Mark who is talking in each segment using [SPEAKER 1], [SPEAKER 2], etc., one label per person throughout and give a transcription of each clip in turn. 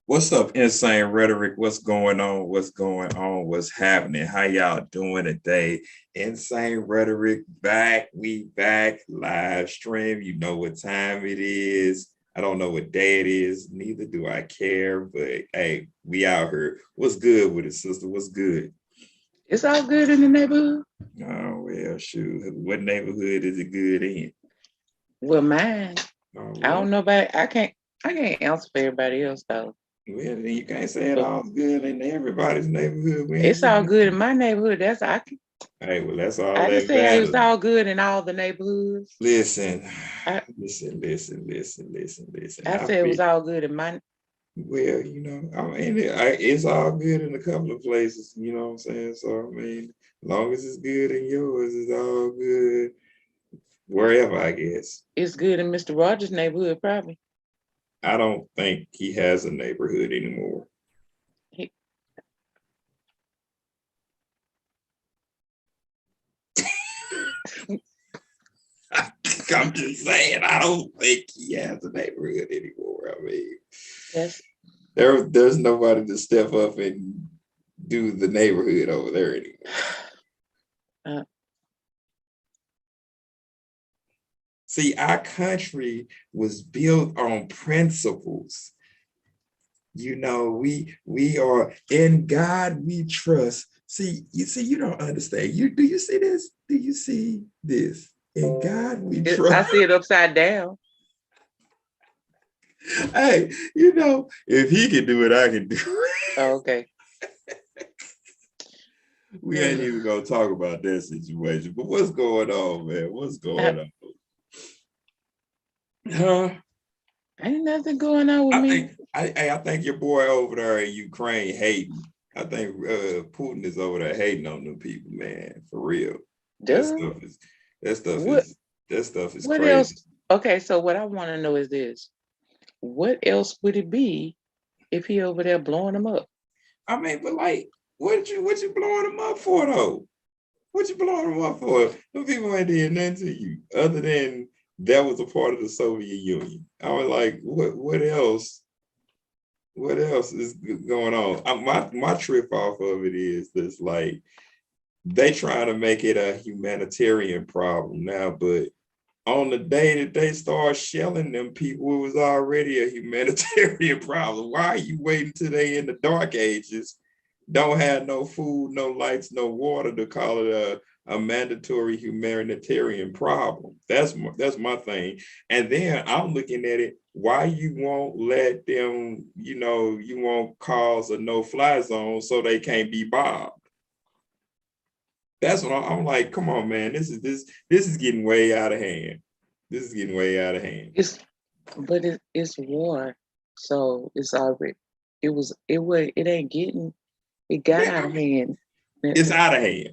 [SPEAKER 1] What's up, insane rhetoric? What's going on? What's going on? What's happening? How y'all doing today? Insane rhetoric back. We back live stream. You know what time it is. I don't know what day it is. Neither do I care. But hey, we out here. What's good with it, sister? What's good?
[SPEAKER 2] It's all good in the neighborhood.
[SPEAKER 1] Oh well, shoot. What neighborhood is it good in?
[SPEAKER 2] Well, mine.
[SPEAKER 1] Oh
[SPEAKER 2] I
[SPEAKER 1] well.
[SPEAKER 2] don't know about. I can't answer for everybody else though.
[SPEAKER 1] Well, then you can't say it
[SPEAKER 2] But
[SPEAKER 1] all's good in everybody's neighborhood. We ain't
[SPEAKER 2] it's all
[SPEAKER 1] living.
[SPEAKER 2] good in my neighborhood. That's I can.
[SPEAKER 1] Hey, well, that's all
[SPEAKER 2] I didn't
[SPEAKER 1] that
[SPEAKER 2] say it's
[SPEAKER 1] matters.
[SPEAKER 2] all good in all the neighborhoods.
[SPEAKER 1] Listen,
[SPEAKER 2] I
[SPEAKER 1] listen.
[SPEAKER 2] I
[SPEAKER 1] I
[SPEAKER 2] said it
[SPEAKER 1] feel
[SPEAKER 2] was all good in my.
[SPEAKER 1] well, I mean, it's all good in a couple of places. You know what I'm saying? So I mean, as long as it's good in yours, it's all good wherever. I guess.
[SPEAKER 2] It's good in Mr. Rogers' neighborhood probably.
[SPEAKER 1] I don't think he has a neighborhood anymore.
[SPEAKER 2] He,
[SPEAKER 1] I'm just saying, I don't think he has a neighborhood anymore. I mean,
[SPEAKER 2] that's
[SPEAKER 1] there's nobody to step up and do the neighborhood over there anymore.
[SPEAKER 2] uh,
[SPEAKER 1] See, our country was built on principles. We are in God we trust. You don't understand. Do you see this? Do you see this? In God we
[SPEAKER 2] I
[SPEAKER 1] trust.
[SPEAKER 2] see it upside down.
[SPEAKER 1] Hey, if he can do it, I can do it.
[SPEAKER 2] Oh, okay.
[SPEAKER 1] We ain't even gonna talk about that situation. But what's going on, man? What's
[SPEAKER 2] I,
[SPEAKER 1] going on? Huh?
[SPEAKER 2] ain't nothing going on with
[SPEAKER 1] I
[SPEAKER 2] me.
[SPEAKER 1] think I think your boy over there in Ukraine hating. I think Putin is over there hating on them people, man. For real. That
[SPEAKER 2] Duh.
[SPEAKER 1] stuff is that stuff
[SPEAKER 2] What
[SPEAKER 1] is that stuff is
[SPEAKER 2] what
[SPEAKER 1] crazy.
[SPEAKER 2] else? Okay, so what I want to know is this: what else would it be if he over there blowing them up?
[SPEAKER 1] I mean, but like, what you blowing them up for though? What you blowing them up for? Them people ain't did nothing to you other than that was a part of the Soviet Union. I was like, what else? What else is going on? My trip off of it is this like they trying to make it a humanitarian problem now, but on the day that they start shelling them people, it was already a humanitarian problem. Why are you waiting till they in the dark ages, don't have no food, no lights, no water to call it a mandatory humanitarian problem? That's my thing. And then I'm looking at it, why you won't let them, you won't cause a no-fly zone so they can't be bombed. That's what I'm like. Come on, man. This is getting way out of hand. This is getting way out of hand.
[SPEAKER 2] It's but it's war, so it's already. It ain't getting. It got out of hand.
[SPEAKER 1] It's out of hand.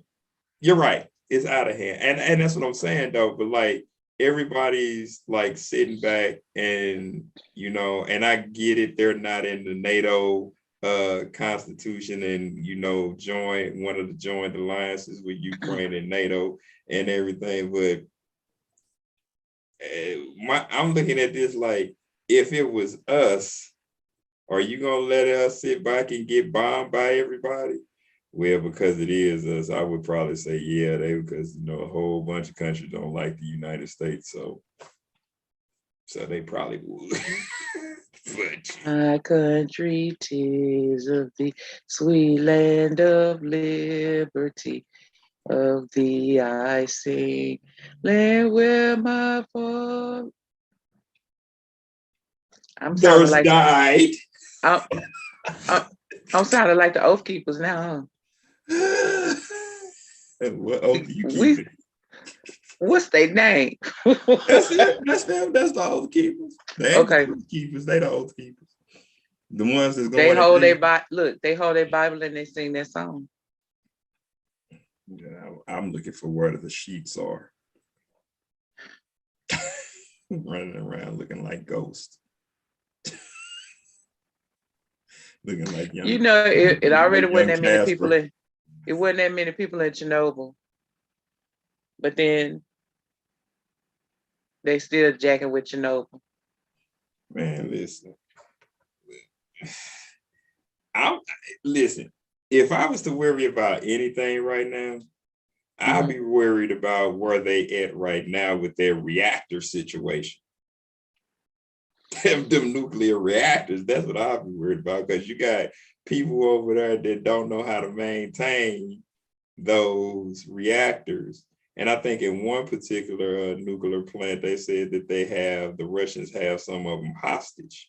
[SPEAKER 1] You're right. It's out of hand, and that's what I'm saying though. But like everybody's like sitting back, and and I get it. They're not in the NATO constitution, and join one of the joint alliances with Ukraine and NATO and everything, but I'm looking at this like, if it was us, are you gonna let us sit back and get bombed by everybody? Well, because it is us, I would probably say yeah, because a whole bunch of countries don't like the United States, so they probably would. But
[SPEAKER 2] My country, 'tis of the sweet land of liberty. Of thee I sing, land where my father. I'm sounding
[SPEAKER 1] Durst
[SPEAKER 2] like
[SPEAKER 1] died.
[SPEAKER 2] I'm, I'm, I'm sounding like the Oath Keepers now.
[SPEAKER 1] And what oath do you keep
[SPEAKER 2] We
[SPEAKER 1] it?
[SPEAKER 2] what's their name?
[SPEAKER 1] That's it. That's them. That's the oath keepers. They ain't the
[SPEAKER 2] Okay,
[SPEAKER 1] truth keepers. They the oath keepers. The ones that's
[SPEAKER 2] they
[SPEAKER 1] going to
[SPEAKER 2] hold their
[SPEAKER 1] jail.
[SPEAKER 2] Bible. Look, they hold their Bible and they sing that song.
[SPEAKER 1] Yeah, I'm looking for where the sheets are. Running around looking like ghosts. Looking like
[SPEAKER 2] You
[SPEAKER 1] young,
[SPEAKER 2] know, it already
[SPEAKER 1] like
[SPEAKER 2] wasn't
[SPEAKER 1] young
[SPEAKER 2] that many people
[SPEAKER 1] Casper.
[SPEAKER 2] in. It wasn't that many people in Chernobyl, but then they still jacking with Chernobyl.
[SPEAKER 1] Man, listen. I'm listen. If I was to worry about anything right now, I'd be worried about where they at right now with their reactor situation. Them nuclear reactors. That's what I'd be worried about because you got people over there that don't know how to maintain those reactors. And I think in one particular nuclear plant, they said that the Russians have some of them hostage.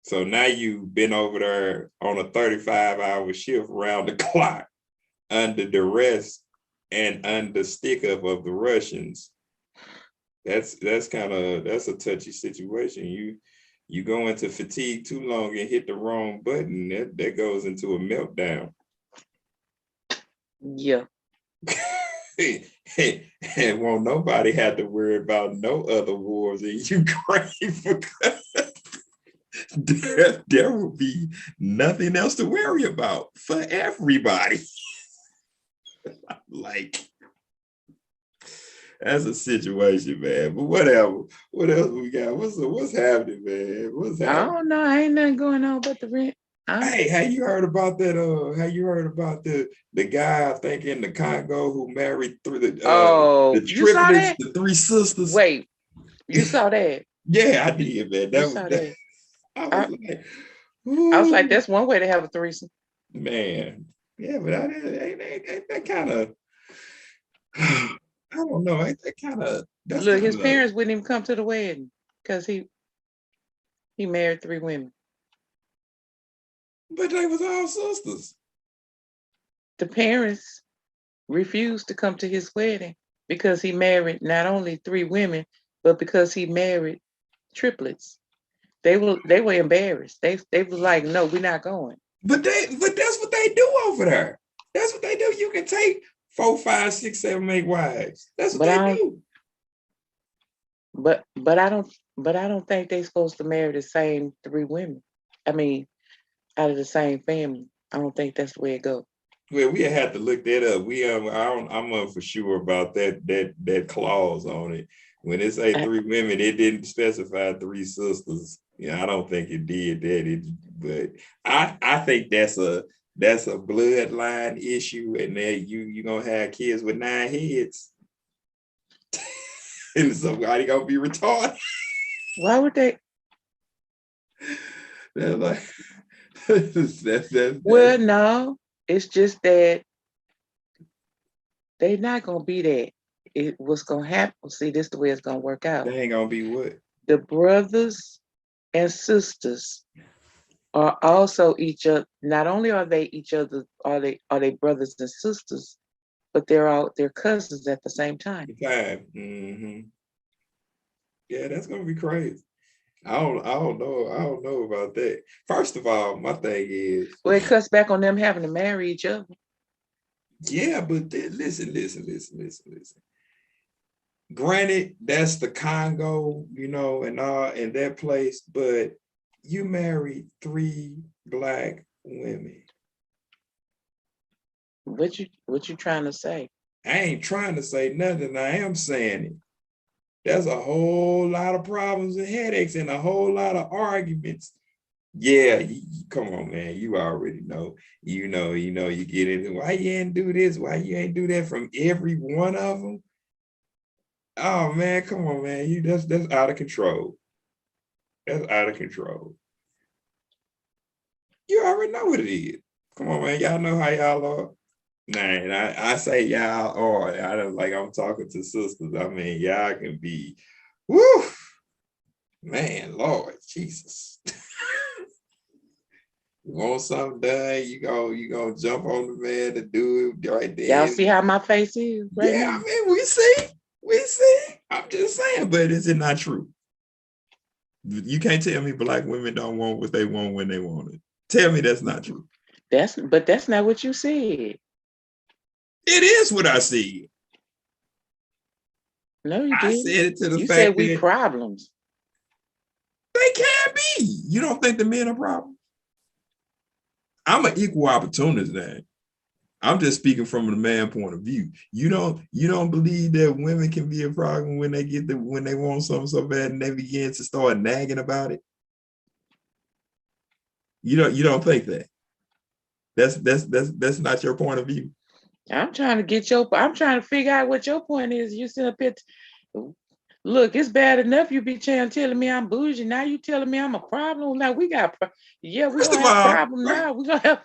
[SPEAKER 1] So now you've been over there on a 35-hour shift round the clock under duress and under stick up of the Russians. That's a touchy situation. You go into fatigue too long and hit the wrong button, that goes into a meltdown.
[SPEAKER 2] Yeah.
[SPEAKER 1] And won't nobody have to worry about no other wars in Ukraine because there will be nothing else to worry about for everybody. Like, that's a situation, man. But whatever. What else we got? What's happening, man? What's happening?
[SPEAKER 2] I don't know. Ain't nothing going on but the rent.
[SPEAKER 1] Hey, have you heard about that? Have you heard about the guy I think in the Congo who married the triplets, the three sisters?
[SPEAKER 2] Wait, you saw that?
[SPEAKER 1] Yeah, I did, man. That.
[SPEAKER 2] I was like, that's one way to have a threesome.
[SPEAKER 1] Man, yeah, but ain't that kind of. I don't know. Ain't that kind of.
[SPEAKER 2] Look, his parents wouldn't even come to the wedding because he married 3 women.
[SPEAKER 1] But they was all sisters.
[SPEAKER 2] The parents refused to come to his wedding because he married not only 3 women, but because he married triplets. They were embarrassed. They was like, no, we're not going.
[SPEAKER 1] But that's what they do over there. That's what they do. You can take 4, 5, 6, 7, 8 wives. That's what they do.
[SPEAKER 2] But I don't think they're supposed to marry the same 3 women. I mean, out of the same family. I don't think that's the way it goes.
[SPEAKER 1] Well, we had to look that up. I'm for sure about that clause on it. When it say 3 women, it didn't specify 3 sisters. Yeah, I don't think it did that. But I think that's a bloodline issue, and that you're gonna have kids with 9 heads. And somebody gonna be retarded.
[SPEAKER 2] Why would they?
[SPEAKER 1] They're like,
[SPEAKER 2] well, no, it's just that they're not gonna be that. What's gonna happen? See, this is the way it's gonna work out.
[SPEAKER 1] They ain't gonna be what?
[SPEAKER 2] The brothers and sisters are also each other. Not only are they each other, are they brothers and sisters, but they're cousins at the same time.
[SPEAKER 1] Mm-hmm. Yeah, that's gonna be crazy. I don't know about that. First of all, my thing is,
[SPEAKER 2] well, it cuts back on them having to marry each other.
[SPEAKER 1] Yeah, but listen. Granted, that's the Congo, and all in that place, but you married 3 Black women.
[SPEAKER 2] What you trying to say?
[SPEAKER 1] I ain't trying to say nothing. I am saying it. There's a whole lot of problems and headaches and a whole lot of arguments. Yeah, come on, man. You already know. You get into why you ain't do this, why you ain't do that from every one of them. Oh man, come on, man. That's out of control. That's out of control. You already know what it is. Come on, man. Y'all know how y'all are. Man, I say y'all are. I don't like I'm talking to sisters. I mean, y'all can be, woo, man, Lord Jesus. You want something done, you gonna jump on the man to do it right there.
[SPEAKER 2] Y'all see how my face is right now?
[SPEAKER 1] I mean, we see. I'm just saying, but is it not true? You can't tell me Black women don't want what they want when they want it. Tell me that's not true.
[SPEAKER 2] That's not what you said.
[SPEAKER 1] It is what I said.
[SPEAKER 2] No, you didn't.
[SPEAKER 1] I said it to the
[SPEAKER 2] you
[SPEAKER 1] fact
[SPEAKER 2] said we
[SPEAKER 1] that
[SPEAKER 2] problems.
[SPEAKER 1] They can't be. You don't think the men are problems? I'm an equal opportunist man. I'm just speaking from the man point of view. You don't believe that women can be a problem when they want something so bad and they begin to start nagging about it? You don't think that? That's not your point of view.
[SPEAKER 2] I'm trying to figure out what your point is. You sitting up here. Look, it's bad enough you be telling me I'm bougie. Now you telling me I'm a problem. Now we got, yeah, we
[SPEAKER 1] First
[SPEAKER 2] gonna
[SPEAKER 1] of
[SPEAKER 2] have a
[SPEAKER 1] all,
[SPEAKER 2] problem now. We gonna have.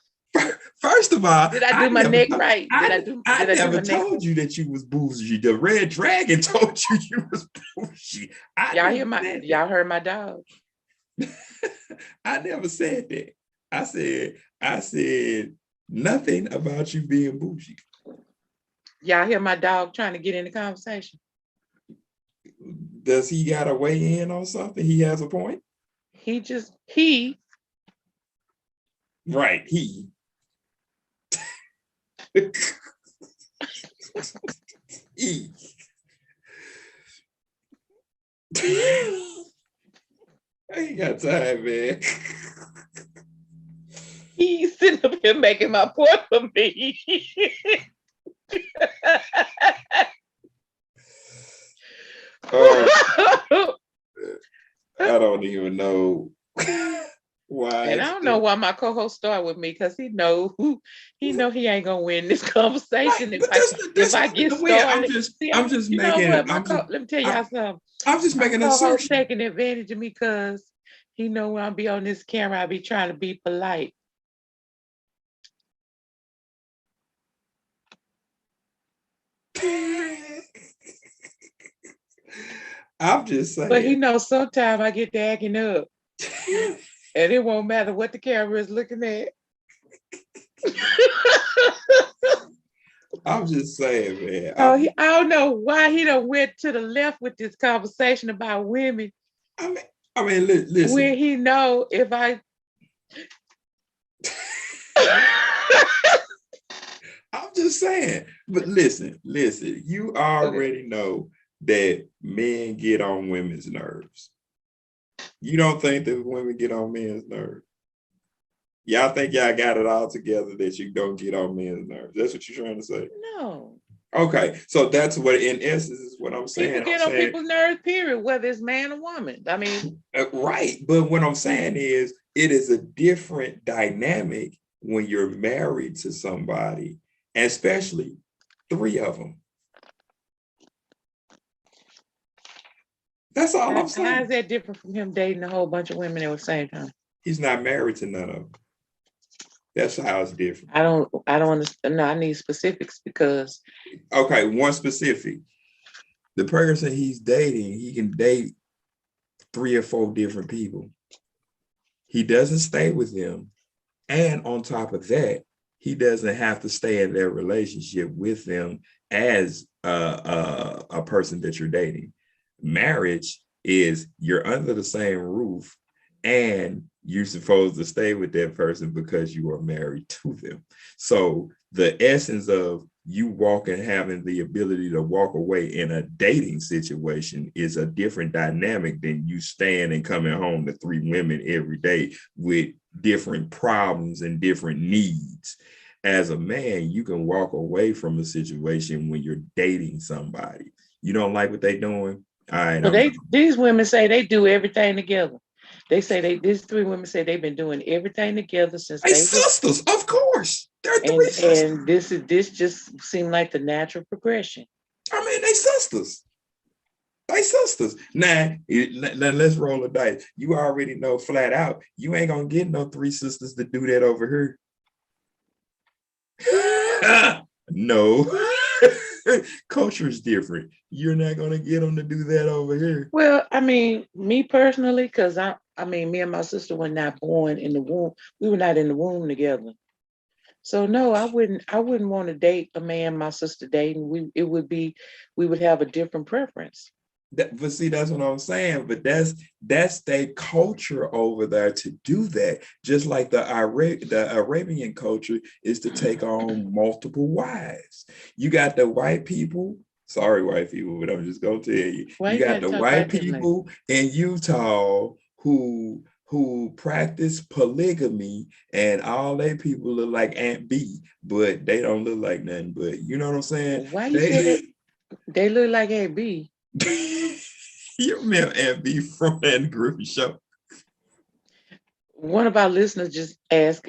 [SPEAKER 1] first of all,
[SPEAKER 2] Did I do my neck right?
[SPEAKER 1] I
[SPEAKER 2] Did I do
[SPEAKER 1] never
[SPEAKER 2] my neck
[SPEAKER 1] told
[SPEAKER 2] right?
[SPEAKER 1] you that you was bougie. The red dragon told you was bougie.
[SPEAKER 2] Y'all heard my dog.
[SPEAKER 1] I never said that. I said nothing about you being bougie.
[SPEAKER 2] Y'all hear my dog trying to get in the conversation?
[SPEAKER 1] Does he gotta weigh in on something? He has a point.
[SPEAKER 2] He
[SPEAKER 1] Right, he. He. I ain't got time, man.
[SPEAKER 2] he's sitting up here making my point for me.
[SPEAKER 1] I don't even know why.
[SPEAKER 2] And I don't know why my co-host started with me, because he he ain't gonna win this conversation
[SPEAKER 1] Right,
[SPEAKER 2] if I get
[SPEAKER 1] the way
[SPEAKER 2] started.
[SPEAKER 1] I'm just
[SPEAKER 2] You know
[SPEAKER 1] making
[SPEAKER 2] what?
[SPEAKER 1] it.
[SPEAKER 2] Let me tell y'all something.
[SPEAKER 1] I'm just
[SPEAKER 2] My
[SPEAKER 1] making an
[SPEAKER 2] co-host
[SPEAKER 1] assertion.
[SPEAKER 2] taking advantage of me because he know when I be on this camera, I be trying to be polite.
[SPEAKER 1] I'm just saying.
[SPEAKER 2] But he knows sometimes I get to acting up, and it won't matter what the camera is looking at.
[SPEAKER 1] I'm just saying, man.
[SPEAKER 2] I don't know why he done went to the left with this conversation about women.
[SPEAKER 1] I mean, listen.
[SPEAKER 2] When he know if I
[SPEAKER 1] I'm just saying, but listen, you already know that men get on women's nerves. You don't think that women get on men's nerves? Y'all think y'all got it all together that you don't get on men's nerves? That's what you're trying to say?
[SPEAKER 2] No.
[SPEAKER 1] Okay, so that's what, in essence, is what I'm saying.
[SPEAKER 2] People get on people's nerves, period, whether it's man or woman. I mean,
[SPEAKER 1] right. But what I'm saying is, it is a different dynamic when you're married to somebody, and especially 3 of them. That's all I'm saying.
[SPEAKER 2] How is that different from him dating a whole bunch of women at the same time?
[SPEAKER 1] He's not married to none of them. That's how it's different.
[SPEAKER 2] I don't understand. No, I need specifics because.
[SPEAKER 1] Okay, one specific. The person he's dating, he can date 3 or 4 different people. He doesn't stay with them. And on top of that, he doesn't have to stay in their relationship with them as a person that you're dating. Marriage is you're under the same roof and you're supposed to stay with that person because you are married to them. So the essence of you walking, having the ability to walk away in a dating situation is a different dynamic than you staying and coming home to 3 women every day with different problems and different needs. As a man, you can walk away from a situation when you're dating somebody. You don't like what they're doing? All right.
[SPEAKER 2] So these women say they do everything together. They say these 3 women say they've been doing everything together since
[SPEAKER 1] they sisters, of course. They're 3 sisters.
[SPEAKER 2] And this just seemed like the natural progression.
[SPEAKER 1] I mean, they sisters. They sisters. Now, let's roll the dice. You already know flat out, you ain't gonna get no 3 sisters to do that over here. No. Culture is different. You're not gonna get them to do that over here.
[SPEAKER 2] Well, I mean, me personally, because me and my sister were not born in the womb. We were not in the womb together. So no, I wouldn't want to date a man my sister dating. We would have a different preference.
[SPEAKER 1] But see, that's what I'm saying. But that's their culture over there to do that. Just like the Arabian culture is to take on multiple wives. You got the white people. Sorry, white people, but I'm just gonna tell you. You got the white people in Utah who practice polygamy, and all they people look like Aunt B, but they don't look like nothing. But you know what I'm saying?
[SPEAKER 2] Why you say that? They look like Aunt B.
[SPEAKER 1] You remember Aunt B from that Griffin show?
[SPEAKER 2] One of our listeners just asked,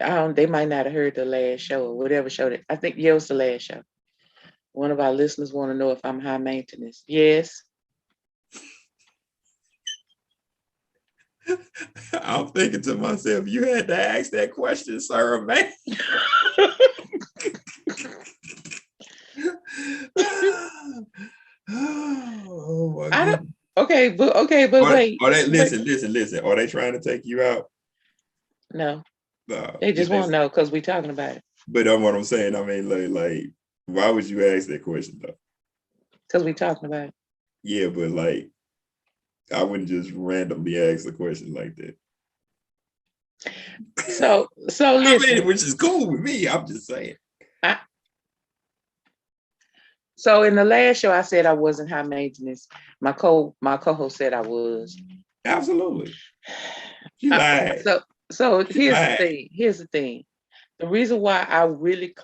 [SPEAKER 2] they might not have heard the last show or whatever show that, I think, yeah, it was the last show. One of our listeners want to know if I'm high maintenance. Yes.
[SPEAKER 1] I'm thinking to myself, you had to ask that question, sir, man. Oh my
[SPEAKER 2] I don't,
[SPEAKER 1] goodness.
[SPEAKER 2] okay, but wait.
[SPEAKER 1] Are they
[SPEAKER 2] Wait.
[SPEAKER 1] listen? Are they trying to take you out?
[SPEAKER 2] No,
[SPEAKER 1] No.
[SPEAKER 2] they just want to know because we're talking about it.
[SPEAKER 1] But that's what I'm saying. I mean, like, why would you ask that question though?
[SPEAKER 2] Because we're talking about it.
[SPEAKER 1] Yeah, but like, I wouldn't just randomly ask a question like that.
[SPEAKER 2] So
[SPEAKER 1] I
[SPEAKER 2] listen.
[SPEAKER 1] mean, which is cool with me. I'm just saying.
[SPEAKER 2] So in the last show, I said I wasn't high maintenance. My co-host said I was.
[SPEAKER 1] Absolutely. She lied.
[SPEAKER 2] So
[SPEAKER 1] She
[SPEAKER 2] here's the
[SPEAKER 1] lied.
[SPEAKER 2] thing. Here's the thing. The reason why I really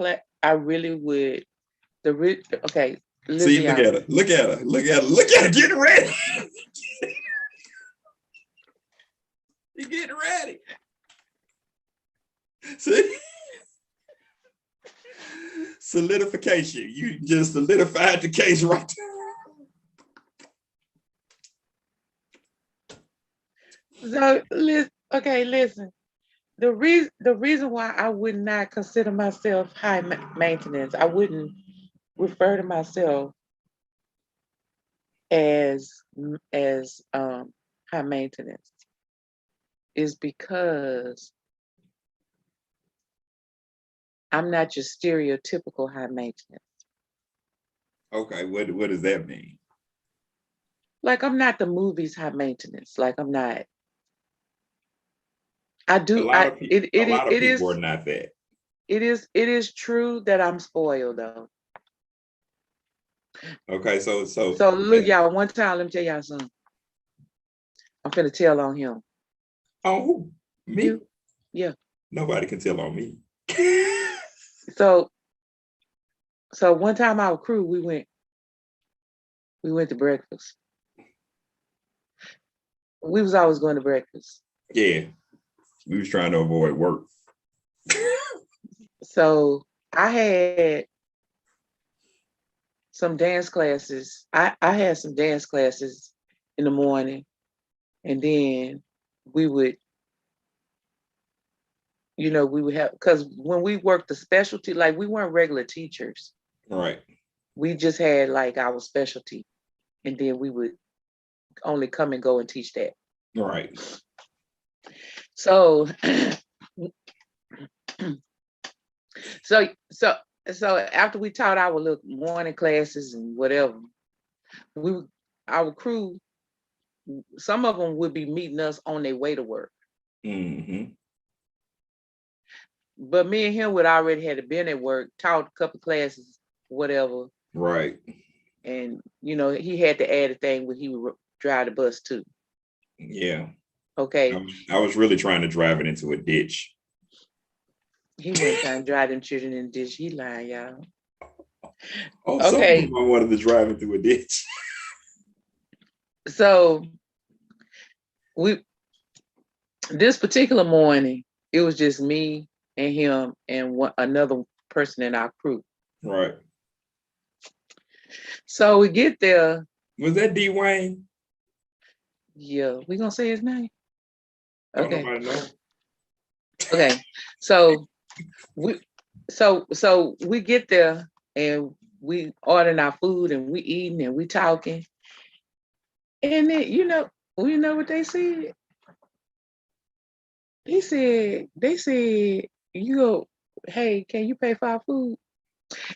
[SPEAKER 2] would okay. Listen,
[SPEAKER 1] See, look
[SPEAKER 2] y'all.
[SPEAKER 1] at her. Look at her. Look at her. Look at her getting ready. She's getting ready. See? Solidification. You just solidified the case right
[SPEAKER 2] So listen. The reason why I would not consider myself high maintenance, I wouldn't refer to myself as high maintenance, is because I'm not your stereotypical high maintenance.
[SPEAKER 1] Okay, what does that mean?
[SPEAKER 2] Like, I'm not the movies high maintenance. Like, I'm not. I do.
[SPEAKER 1] A lot of people are not that.
[SPEAKER 2] It is true that I'm spoiled though.
[SPEAKER 1] Okay, so
[SPEAKER 2] Look, y'all. One time, let me tell y'all something. I'm finna tell on him.
[SPEAKER 1] Oh, who? Me?
[SPEAKER 2] You? Yeah.
[SPEAKER 1] Nobody can tell on me.
[SPEAKER 2] So one time our crew, we went to breakfast. We was always going to breakfast.
[SPEAKER 1] Yeah. We was trying to avoid work.
[SPEAKER 2] So I had some dance classes. I had some dance classes in the morning, and then we would have, because when we worked the specialty, like, we weren't regular teachers.
[SPEAKER 1] Right.
[SPEAKER 2] We just had like our specialty, and then we would only come and go and teach that.
[SPEAKER 1] Right.
[SPEAKER 2] So so after we taught our little morning classes and whatever, our crew, some of them would be meeting us on their way to work.
[SPEAKER 1] Mm-hmm.
[SPEAKER 2] But me and him would already had been at work, taught a couple classes, whatever.
[SPEAKER 1] Right.
[SPEAKER 2] And he had to add a thing when he would drive the bus too.
[SPEAKER 1] Yeah.
[SPEAKER 2] Okay.
[SPEAKER 1] I was really trying to drive it into a ditch.
[SPEAKER 2] He wasn't trying to drive them children in the ditch. He lying, y'all.
[SPEAKER 1] Oh, okay. Some of them I wanted to drive it through a ditch.
[SPEAKER 2] So this particular morning, it was just me and him and another person in our crew.
[SPEAKER 1] Right.
[SPEAKER 2] So we get there.
[SPEAKER 1] Was that D. Wayne?
[SPEAKER 2] Yeah, we gonna say his name. Okay.
[SPEAKER 1] Don't nobody know.
[SPEAKER 2] Okay. So we get there and we ordering our food and we eating and we talking. And then you know what they said? They said, you go, hey, can you pay for our food?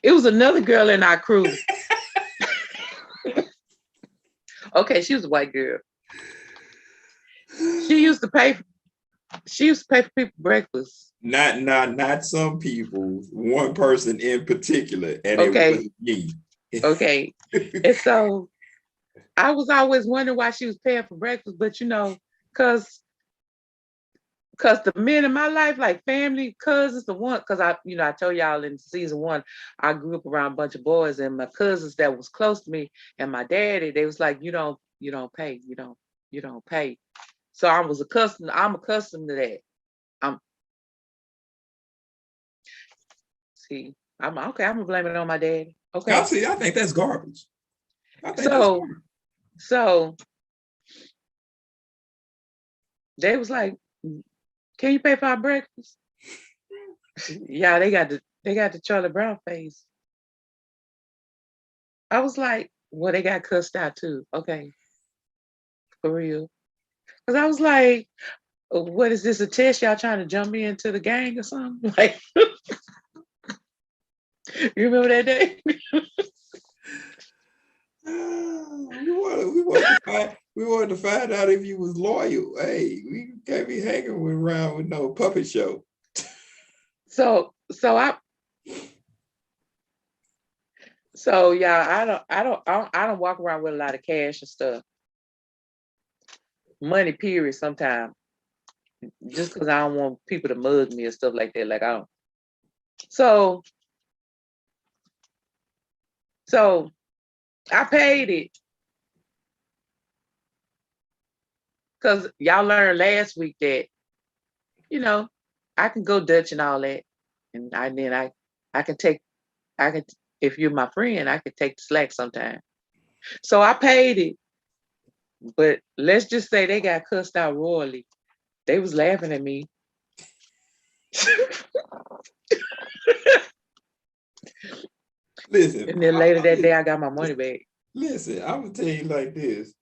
[SPEAKER 2] It was another girl in our crew. Okay, she was a white girl. She used to pay for people breakfast.
[SPEAKER 1] Not some people, one person in particular, and
[SPEAKER 2] okay.
[SPEAKER 1] It was me.
[SPEAKER 2] Okay. And so I was always wondering why she was paying for breakfast, but because the men in my life, like family, cousins, because I told y'all in season 1, I grew up around a bunch of boys, and my cousins that was close to me and my daddy, they was like, you don't pay. So I'm accustomed to that. I'm see, I'm okay, I'm gonna blame it on my daddy. Okay.
[SPEAKER 1] I think that's garbage. I think that's
[SPEAKER 2] So
[SPEAKER 1] garbage.
[SPEAKER 2] so they was like, can you pay for our breakfast? Yeah, they got the Charlie Brown face. I was like, well, they got cussed out too. Okay, for real. Cause I was like, what is this, a test? Y'all trying to jump me into the gang or something? Like, you remember that day?
[SPEAKER 1] We wanted to find out if you was loyal. Hey, we can't be hanging around with no puppet show.
[SPEAKER 2] So yeah, I don't walk around with a lot of cash and stuff. Money, period, sometimes. Just because I don't want people to mug me and stuff like that. Like I don't. So I paid it. Because y'all learned last week that, you know, I can go Dutch and all that. And I can take, I can, if you're my friend, I can take the slack sometime. So I paid it. But let's just say they got cussed out royally. They was laughing at me.
[SPEAKER 1] Listen,
[SPEAKER 2] And then later that day, I got my money back.
[SPEAKER 1] listen, I'm gonna tell you like this.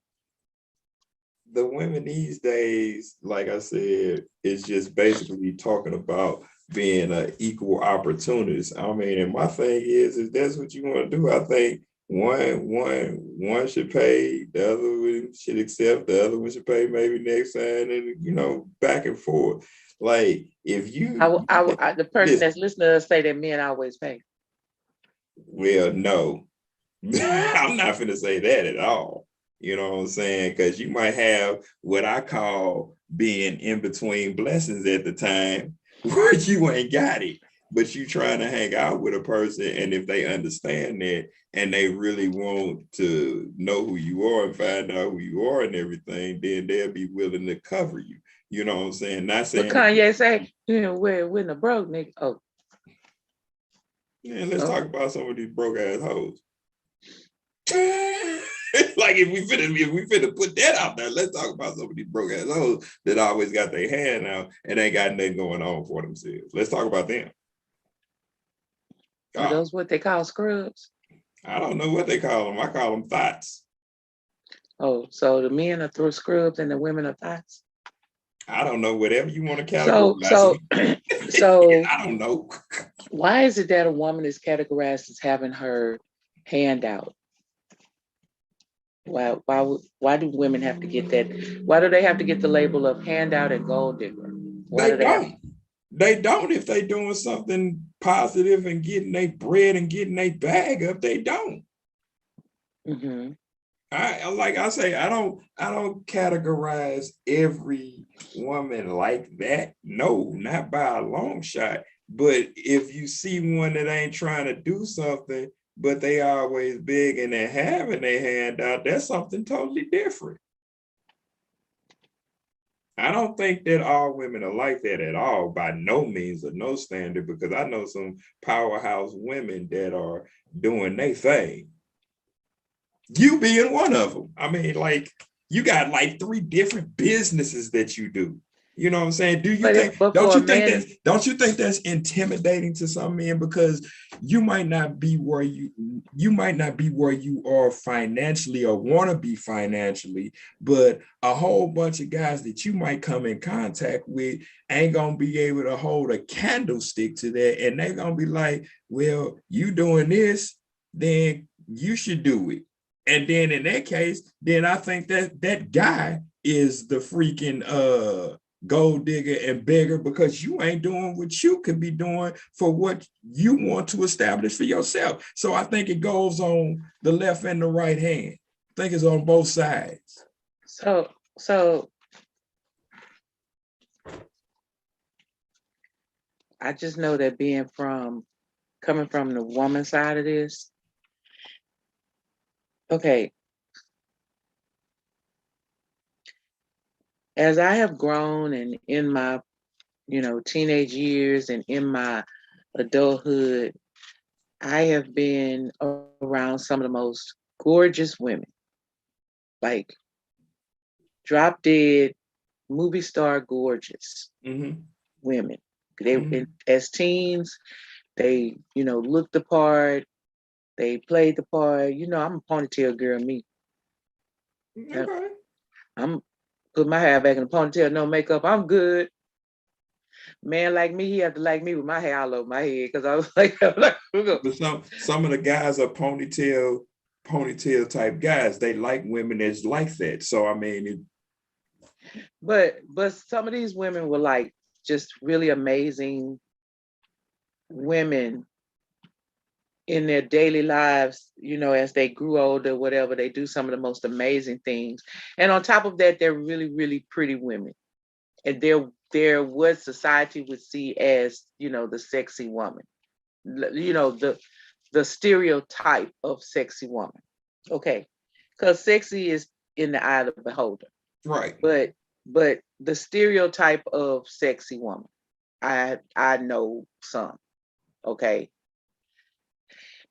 [SPEAKER 1] The women these days, like I said, is just basically talking about being an equal opportunist. I mean, and my thing is, if that's what you want to do, I think one should pay, the other one should accept, the other one should pay maybe next time, and back and forth. Like if you,
[SPEAKER 2] The person
[SPEAKER 1] listen,
[SPEAKER 2] that's listening to us say that men always pay.
[SPEAKER 1] well, no, I'm not gonna say that at all. You know what I'm saying? Because you might have what I call being in between blessings at the time where you ain't got it, but you trying to hang out with a person, and if they understand that and they really want to know who you are and find out who you are and everything, then they'll be willing to cover you. You know what I'm saying? Not
[SPEAKER 2] But
[SPEAKER 1] saying
[SPEAKER 2] Kanye say, we're the broke nigga. Oh.
[SPEAKER 1] Yeah, let's talk about some of these broke ass hoes. Like if we finna put that out there, let's talk about some of these broke ass hoes that always got their hand out and ain't got nothing going on for themselves. Let's talk about them.
[SPEAKER 2] Are those what they call scrubs?
[SPEAKER 1] I don't know what they call them. I call them thoughts.
[SPEAKER 2] Oh, so the men are through scrubs and the women are thoughts?
[SPEAKER 1] I don't know, whatever you want to categorize.
[SPEAKER 2] So
[SPEAKER 1] I don't know.
[SPEAKER 2] Why is it that a woman is categorized as having her hand out? Why do women have to get that? Why do they have to get the label of handout and gold digger?
[SPEAKER 1] They don't if they doing something positive and getting their bread and getting their bag up. They don't.
[SPEAKER 2] Mm-hmm.
[SPEAKER 1] I don't categorize every woman like that. No, not by a long shot. But if you see one that ain't trying to do something, but they always begging and having their hand out, that's something totally different. I don't think that all women are like that at all, by no means or no standard, because I know some powerhouse women that are doing their thing. You being one of them. I mean, like, you got like 3 different businesses that you do. You know what I'm saying? Don't you think that's intimidating to some men? Because you might not be where you are financially or want to be financially, but a whole bunch of guys that you might come in contact with ain't gonna be able to hold a candlestick to that, and they're gonna be like, well, you doing this, then you should do it. And then in that case, then I think that guy is the freaking gold digger and beggar, because you ain't doing what you could be doing for what you want to establish for yourself. So I think it goes on the left and the right hand. I think it's on both sides.
[SPEAKER 2] So I just know that coming from the woman side of this, okay, as I have grown and in my, teenage years and in my adulthood, I have been around some of the most gorgeous women, like drop dead movie star gorgeous
[SPEAKER 1] Mm-hmm.
[SPEAKER 2] women. They
[SPEAKER 1] Mm-hmm.
[SPEAKER 2] as teens, they, looked the part, they played the part. I'm a ponytail girl, me. Yep.
[SPEAKER 1] Okay.
[SPEAKER 2] I'm put my hair back in a ponytail, no makeup. I'm good. Man like me, he had to like me with my hair all over my head because I was like,
[SPEAKER 1] But some of the guys are ponytail type guys. They like women that's like that. So I mean,
[SPEAKER 2] but some of these women were like just really amazing women in their daily lives, as they grew older, whatever, they do some of the most amazing things. And on top of that, they're really, really pretty women. And they're what society would see as, the sexy woman, the stereotype of sexy woman. Okay. Because sexy is in the eye of the beholder.
[SPEAKER 1] right.
[SPEAKER 2] But the stereotype of sexy woman, I know some. Okay.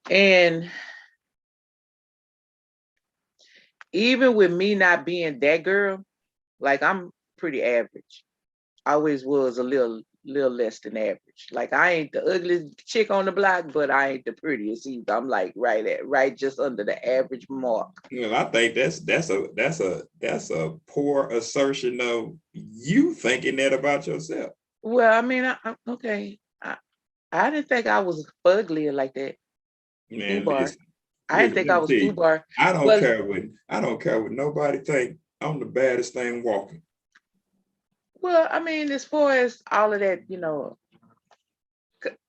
[SPEAKER 2] And even with me not being that girl, like I'm pretty average. I always was a little less than average. Like I ain't the ugliest chick on the block, but I ain't the prettiest either. I'm like right just under the average mark.
[SPEAKER 1] Well, I think that's a poor assertion of you thinking that about yourself.
[SPEAKER 2] Well, I mean, okay. I didn't think I was ugly like that.
[SPEAKER 1] Man,
[SPEAKER 2] Foobar.
[SPEAKER 1] listen,
[SPEAKER 2] I didn't think
[SPEAKER 1] let
[SPEAKER 2] I
[SPEAKER 1] me
[SPEAKER 2] was
[SPEAKER 1] tell you,
[SPEAKER 2] foobar. But
[SPEAKER 1] I don't care what nobody think. I'm the baddest thing walking.
[SPEAKER 2] well, I mean, as far as all of that,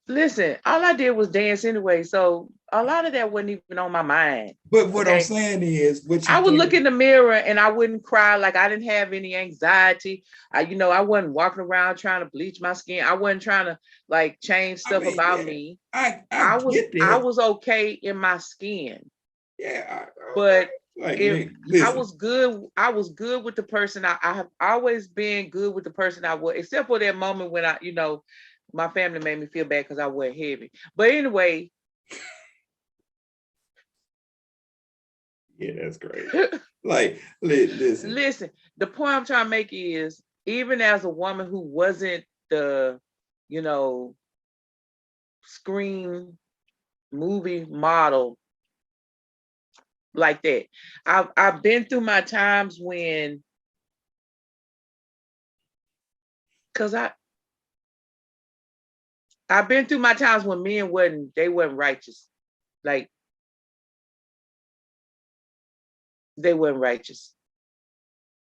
[SPEAKER 2] listen, all I did was dance anyway. So a lot of that wasn't even on my mind.
[SPEAKER 1] But what I'm
[SPEAKER 2] Okay.
[SPEAKER 1] saying is, what you
[SPEAKER 2] I would look
[SPEAKER 1] think?
[SPEAKER 2] in the mirror and I wouldn't cry. Like I didn't have any anxiety. I wasn't walking around trying to bleach my skin. I wasn't trying to like change
[SPEAKER 1] I
[SPEAKER 2] stuff
[SPEAKER 1] mean,
[SPEAKER 2] about
[SPEAKER 1] yeah,
[SPEAKER 2] me.
[SPEAKER 1] I
[SPEAKER 2] I was
[SPEAKER 1] get
[SPEAKER 2] I
[SPEAKER 1] that.
[SPEAKER 2] was okay in my skin,
[SPEAKER 1] Yeah,
[SPEAKER 2] but
[SPEAKER 1] like
[SPEAKER 2] if I
[SPEAKER 1] listen.
[SPEAKER 2] was good, I was good with the person. I have always been good with the person I was, except for that moment when my family made me feel bad because I went heavy. But anyway,
[SPEAKER 1] Yeah, that's great. Like, listen.
[SPEAKER 2] listen, the point I'm trying to make is even as a woman who wasn't the, you know, screen movie model like that. I've been through my times when because I've been through my times when men wasn't righteous. Like they weren't righteous.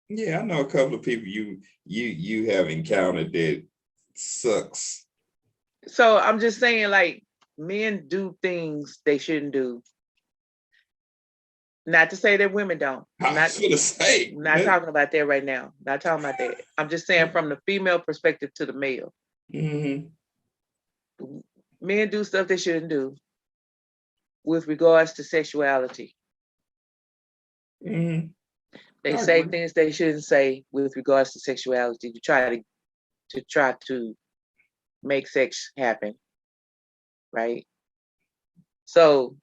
[SPEAKER 1] Yeah, I know a couple of people you have encountered that sucks.
[SPEAKER 2] So I'm just saying, like, men do things they shouldn't do. Not to say that women don't.
[SPEAKER 1] I was gonna say
[SPEAKER 2] Not talking about that right now. Not talking about that. I'm just saying from the female perspective to the male.
[SPEAKER 1] Mm-hmm.
[SPEAKER 2] Men do stuff they shouldn't do with regards to sexuality.
[SPEAKER 1] Mm-hmm.
[SPEAKER 2] They
[SPEAKER 1] I
[SPEAKER 2] say
[SPEAKER 1] agree.
[SPEAKER 2] things they shouldn't say with regards to sexuality to try to make sex happen, right? So,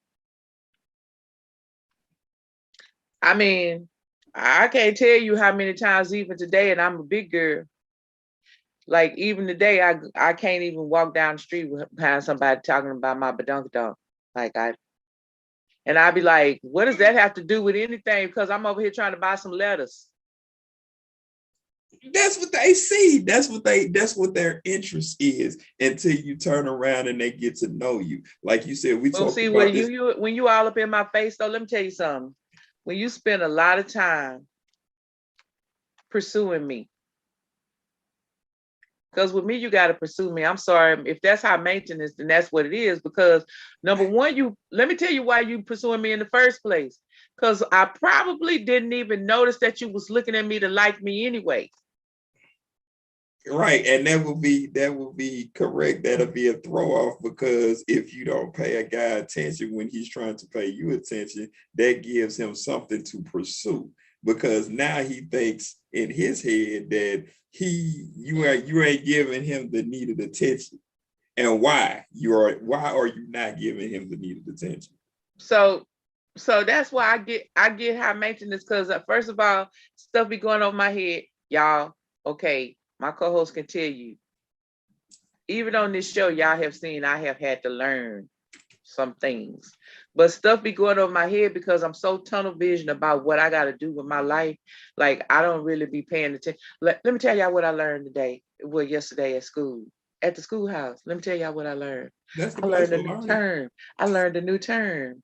[SPEAKER 2] I mean, I can't tell you how many times even today, and I'm a big girl. Like even today, I can't even walk down the street behind somebody talking about my badunkadunk. Like I'd be like, what does that have to do with anything? Because I'm over here trying to buy some lettuce.
[SPEAKER 1] That's what they see. That's what their interest is until you turn around and they get to know you. Like you said, we
[SPEAKER 2] Well,
[SPEAKER 1] talked
[SPEAKER 2] see,
[SPEAKER 1] about this.
[SPEAKER 2] when you all up in my face, though, let me tell you something. When you spend a lot of time pursuing me, because with me, you got to pursue me. I'm sorry if that's high maintenance, then that's what it is. Because number one, let me tell you why you pursuing me in the first place. Because I probably didn't even notice that you was looking at me to like me anyway.
[SPEAKER 1] Right, and that will be correct. That'll be a throw off because if you don't pay a guy attention when he's trying to pay you attention, that gives him something to pursue. because now he thinks in his head that you ain't giving him the needed attention. And why are you not giving him the needed attention?
[SPEAKER 2] So that's why I get high maintenance, because first of all, stuff be going on my head, y'all. Okay, my co-host can tell you, even on this show, y'all have seen I have had to learn some things, but stuff be going on my head because I'm so tunnel vision about what I got to do with my life. Like, I don't really be paying attention. Let me tell y'all what I learned today. Well, yesterday at school, at the schoolhouse. Let me tell y'all what I learned.
[SPEAKER 1] That's the
[SPEAKER 2] I
[SPEAKER 1] place
[SPEAKER 2] learned a
[SPEAKER 1] for
[SPEAKER 2] new
[SPEAKER 1] learning.
[SPEAKER 2] term. I learned a new term.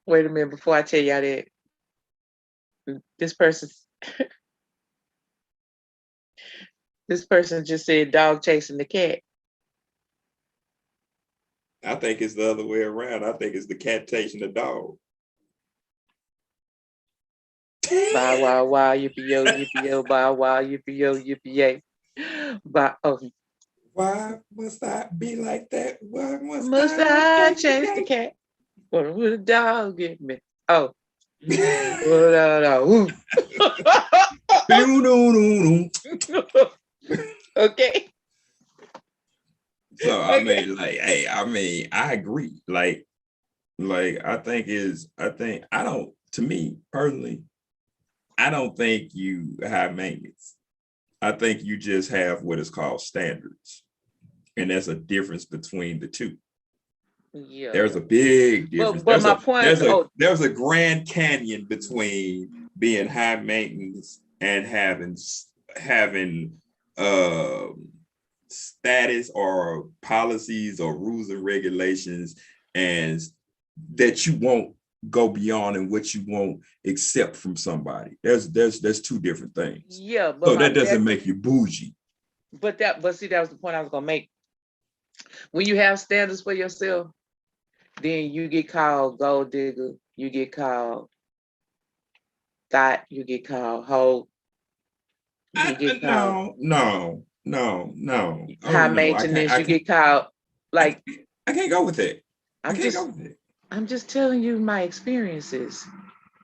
[SPEAKER 2] Wait a minute before I tell y'all that. This person, this person just said dog chasing the cat.
[SPEAKER 1] I think it's the other way around. I think it's the cat chasing the dog.
[SPEAKER 2] Bow wow wow yippee yo bow wow yippee yay. Oh,
[SPEAKER 1] why must I be like that? Why
[SPEAKER 2] must I chase the cat? What would a dog get me? Oh, okay.
[SPEAKER 1] So I mean, like, hey, I mean, I agree. Like I don't, to me personally, I don't think you have maintenance. I think you just have what is called standards. And there's a difference between the two.
[SPEAKER 2] Yeah.
[SPEAKER 1] There's a big difference.
[SPEAKER 2] But my point,
[SPEAKER 1] there's a grand canyon between being high maintenance and having status or policies or rules and regulations, and that you won't go beyond and what you won't accept from somebody. There's two different things.
[SPEAKER 2] Yeah, but
[SPEAKER 1] so that doesn't make you bougie.
[SPEAKER 2] But see, that was the point I was gonna make. When you have standards for yourself, then you get called gold digger, you get called thought, you get called hoe.
[SPEAKER 1] No.
[SPEAKER 2] High maintenance, you get called like.
[SPEAKER 1] I can't go with it. I can't go with it.
[SPEAKER 2] I'm just telling you my experiences.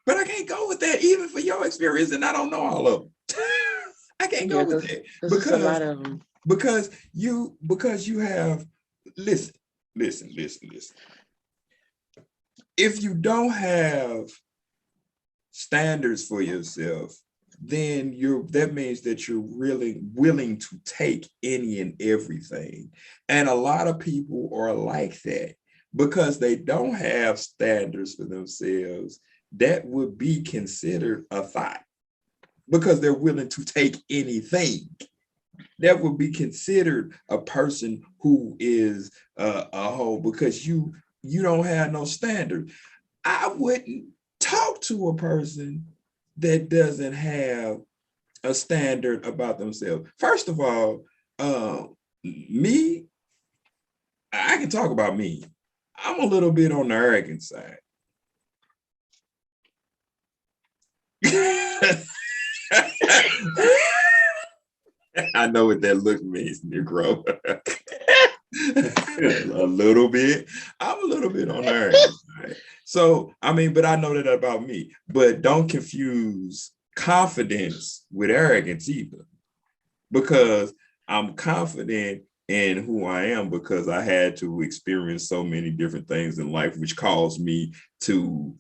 [SPEAKER 1] But I can't go with that even for your experience, and I don't know all of them. I can't go with that
[SPEAKER 2] because a lot of them.
[SPEAKER 1] Because you have listen. If you don't have standards for yourself, then that means that you're really willing to take any and everything. And a lot of people are like that because they don't have standards for themselves. That would be considered a thought because they're willing to take anything. That would be considered a person who is a hoe because you don't have no standard. I wouldn't talk to a person that doesn't have a standard about themselves. First of all, me, I can talk about me. I'm a little bit on the arrogant side. I know what that look means, Negro. A little bit. I'm a little bit on the arrogant side. So, I mean, but I know that about me. But don't confuse confidence with arrogance either. Because I'm confident in who I am because I had to experience so many different things in life, which caused me to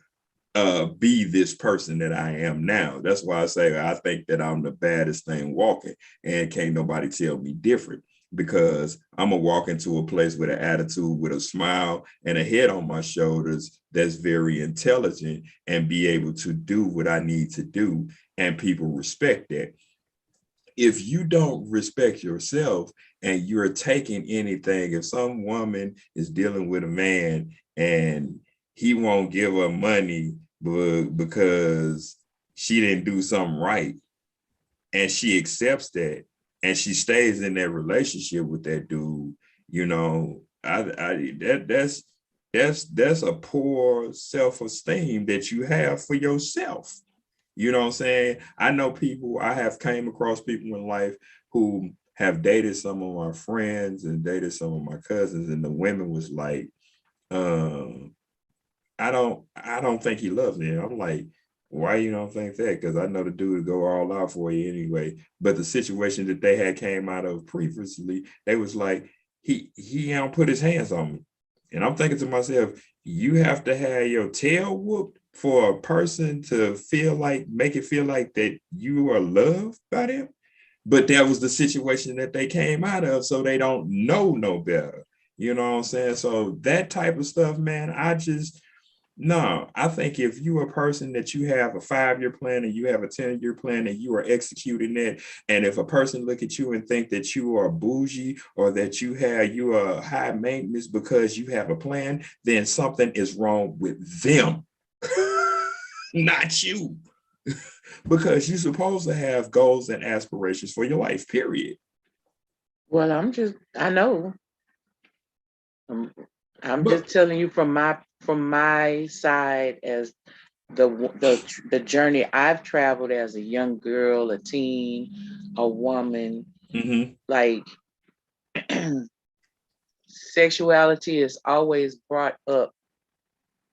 [SPEAKER 1] be this person that I am now. That's why I say I think that I'm the baddest thing walking, and can't nobody tell me different because I'm gonna walk into a place with an attitude, with a smile and a head on my shoulders that's very intelligent and be able to do what I need to do, and people respect that. If you don't respect yourself and you're taking anything, if some woman is dealing with a man and he won't give her money because she didn't do something right, and she accepts that and she stays in that relationship with that dude, you know, that's a poor self-esteem that you have for yourself. You know what I'm saying? I know people, I have came across people in life who have dated some of my friends and dated some of my cousins, and the women was like, I don't think he loves me. I'm like, why you don't think that? Because I know the dude would go all out for you anyway. But the situation that they had came out of previously, they was like, he don't put his hands on me. And I'm thinking to myself, you have to have your tail whooped for a person to make it feel like that you are loved by them. But that was the situation that they came out of, so they don't know no better. You know what I'm saying? So that type of stuff, man, no, I think if you're a person that you have a 5-year plan and you have a 10-year plan and you are executing it, and if a person look at you and think that you are bougie or that you are high maintenance because you have a plan, then something is wrong with them, not you. Because you're supposed to have goals and aspirations for your life, period.
[SPEAKER 2] Well, I know. I'm
[SPEAKER 1] But
[SPEAKER 2] just telling you from my side as the journey I've traveled as a young girl, a teen, a woman.
[SPEAKER 1] mhm.
[SPEAKER 2] Like sexuality is always brought up.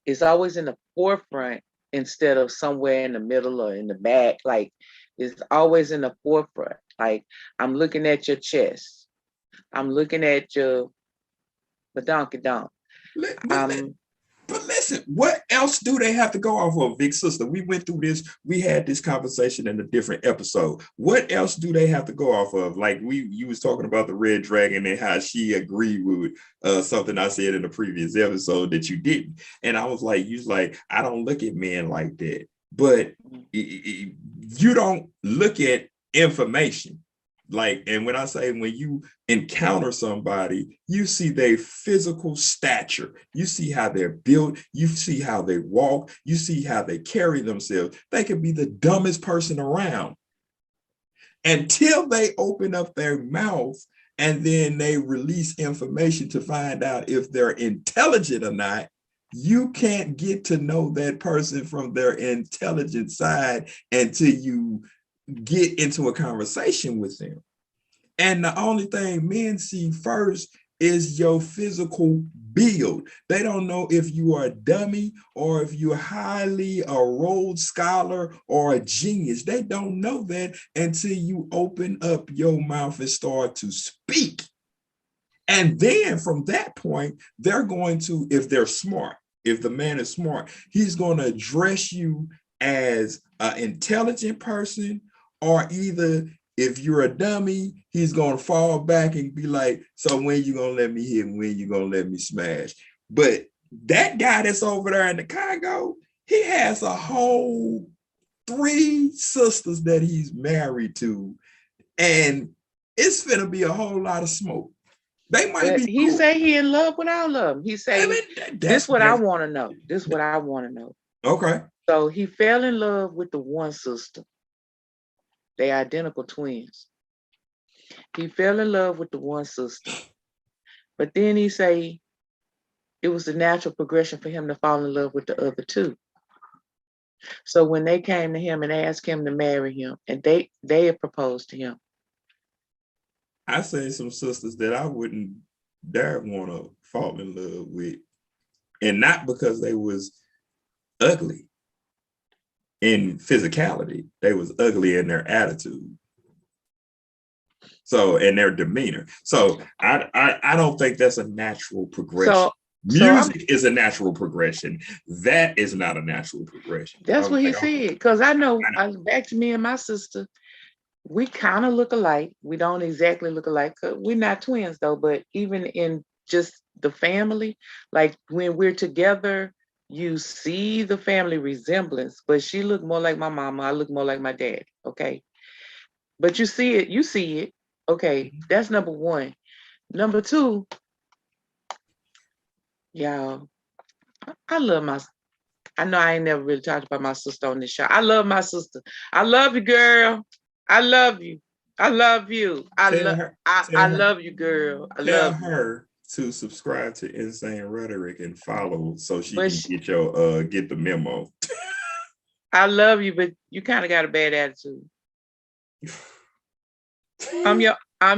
[SPEAKER 2] It's always in the forefront instead of somewhere in the middle or in the back. Like it's always in the forefront. Like I'm looking at your chest. I'm looking at your badonkadonk.
[SPEAKER 1] But listen, what else do they have to go off of, big sister? We went through this. We had this conversation in a different episode. What else do they have to go off of? Like you was talking about the red dragon and how she agreed with something I said in the previous episode that you didn't. And I was like, I don't look at men like that. But you don't look at information. Like, and when I say when you encounter somebody, you see their physical stature, you see how they're built, you see how they walk, you see how they carry themselves. They could be the dumbest person around until they open up their mouth and then they release information to find out if they're intelligent or not. You can't get to know that person from their intelligent side until you get into a conversation with them. And the only thing men see first is your physical build. They don't know if you are a dummy or if you're highly a Rhodes Scholar or a genius. They don't know that until you open up your mouth and start to speak. And then from that point, they're going to, if they're smart, if the man is smart, he's going to address you as an intelligent person, or either if you're a dummy, he's going to fall back and be like, so when you going to let me hit and when you going to let me smash? But that guy that's over there in the Congo, he has a whole 3 sisters that he's married to, and it's gonna be a whole lot of smoke. They might
[SPEAKER 2] But
[SPEAKER 1] be
[SPEAKER 2] he
[SPEAKER 1] cool.
[SPEAKER 2] say he in love with all of them. He
[SPEAKER 1] I
[SPEAKER 2] say,
[SPEAKER 1] mean,
[SPEAKER 2] this what I want to know. This what I want to know.
[SPEAKER 1] okay.
[SPEAKER 2] So he fell in love with the one sister. They identical twins. He fell in love with the one sister. But then he say it was the natural progression for him to fall in love with the other 2. So when they came to him and asked him to marry him, and they had proposed to him.
[SPEAKER 1] I say some sisters that I wouldn't dare want to fall in love with, and not because they was ugly in physicality. They was ugly in their attitude. So, in their demeanor. So I don't think that's a natural progression.
[SPEAKER 2] So
[SPEAKER 1] Music is a natural progression. That is not a natural progression.
[SPEAKER 2] that's what he
[SPEAKER 1] Like,
[SPEAKER 2] said. Because I know, back to me and my sister, we kind of look alike. We don't exactly look alike. We're not twins though, but even in just the family, like when we're together, you see the family resemblance, but she looked more like my mama. I look more like my dad. Okay. But you see it. Okay. That's number 1. Number 2, y'all, I love I know I ain't never really talked about my sister on this show. I love my sister. I love you, girl. I love you. I love you.
[SPEAKER 1] tell her,
[SPEAKER 2] I love you, girl. I
[SPEAKER 1] tell
[SPEAKER 2] love you.
[SPEAKER 1] her to subscribe to Insane Rhetoric and follow so she
[SPEAKER 2] But
[SPEAKER 1] can get the memo.
[SPEAKER 2] I love you, but you kind of got a bad attitude. I'm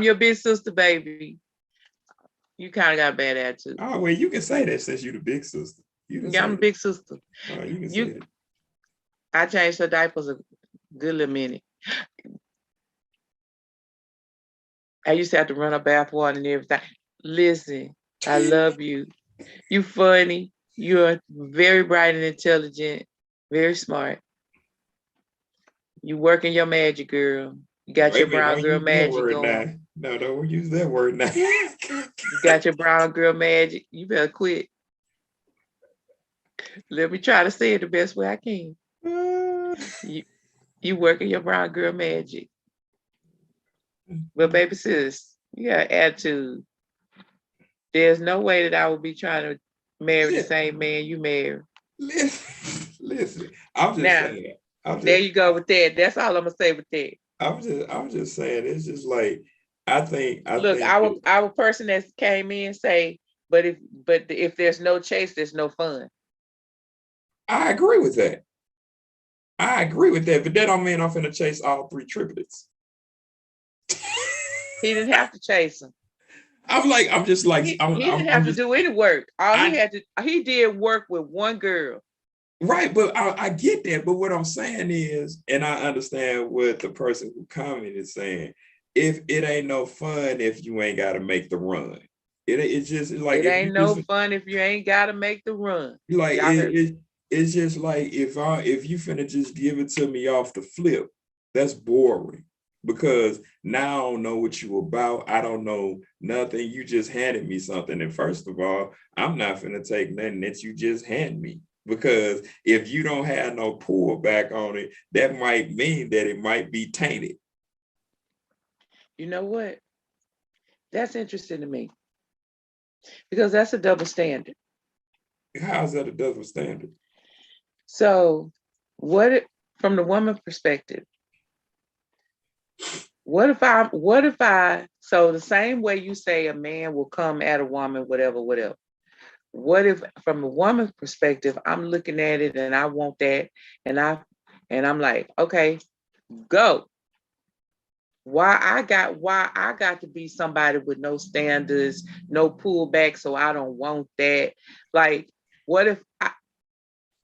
[SPEAKER 2] your big sister, baby. You kind of got a bad attitude.
[SPEAKER 1] Oh well, you can say that since you're the big sister. You can
[SPEAKER 2] Yeah,
[SPEAKER 1] say
[SPEAKER 2] I'm a
[SPEAKER 1] it.
[SPEAKER 2] big sister.
[SPEAKER 1] You can say
[SPEAKER 2] You,
[SPEAKER 1] it.
[SPEAKER 2] I changed her diapers a good little minute. I used to have to run her bath water and everything. Listen, I love you. You funny. You're very bright and intelligent, very smart. You working your magic, girl. You got
[SPEAKER 1] Wait
[SPEAKER 2] your
[SPEAKER 1] a minute,
[SPEAKER 2] brown
[SPEAKER 1] don't
[SPEAKER 2] girl
[SPEAKER 1] use that
[SPEAKER 2] magic
[SPEAKER 1] word
[SPEAKER 2] going.
[SPEAKER 1] now. No, don't use that word now.
[SPEAKER 2] You got your brown girl magic. You better quit. Let me try to say it the best way I can. You, you working your brown girl magic. But baby sis, you got attitude. There's no way that I would be trying to marry the same man you marry.
[SPEAKER 1] Listen, I'm just
[SPEAKER 2] Now,
[SPEAKER 1] saying.
[SPEAKER 2] there you go with that. That's all I'm gonna say with that.
[SPEAKER 1] I'm just saying. It's just like I think
[SPEAKER 2] Look, our person that came in say, but if there's no chase, there's no fun.
[SPEAKER 1] I agree with that. I agree with that, but that don't mean I'm finna chase all three triplets.
[SPEAKER 2] He didn't have to chase them.
[SPEAKER 1] I'm just like,
[SPEAKER 2] He didn't have to do any work. He did work with one girl.
[SPEAKER 1] Right, but I get that. But what I'm saying is, and I understand what the person who commented is saying. If it ain't no fun if you ain't got to make the run, it's just like
[SPEAKER 2] it
[SPEAKER 1] if
[SPEAKER 2] ain't
[SPEAKER 1] you
[SPEAKER 2] no
[SPEAKER 1] just
[SPEAKER 2] fun if you ain't got to make the run.
[SPEAKER 1] like
[SPEAKER 2] Y'all heard me.
[SPEAKER 1] it's just like if you finna just give it to me off the flip, that's boring because now I don't know what you about. I don't know nothing. You just handed me something, and first of all, I'm not finna take nothing that you just hand me. Because if you don't have no pullback on it, that might mean that it might be tainted.
[SPEAKER 2] You know what? That's interesting to me because that's a double standard.
[SPEAKER 1] How is that a double standard?
[SPEAKER 2] So, from the woman perspective, what if I, so the same way you say a man will come at a woman, whatever. What if from a woman's perspective, I'm looking at it and I want that, and I'm like, okay, go. Why I got to be somebody with no standards, no pullback, so I don't want that. Like, what if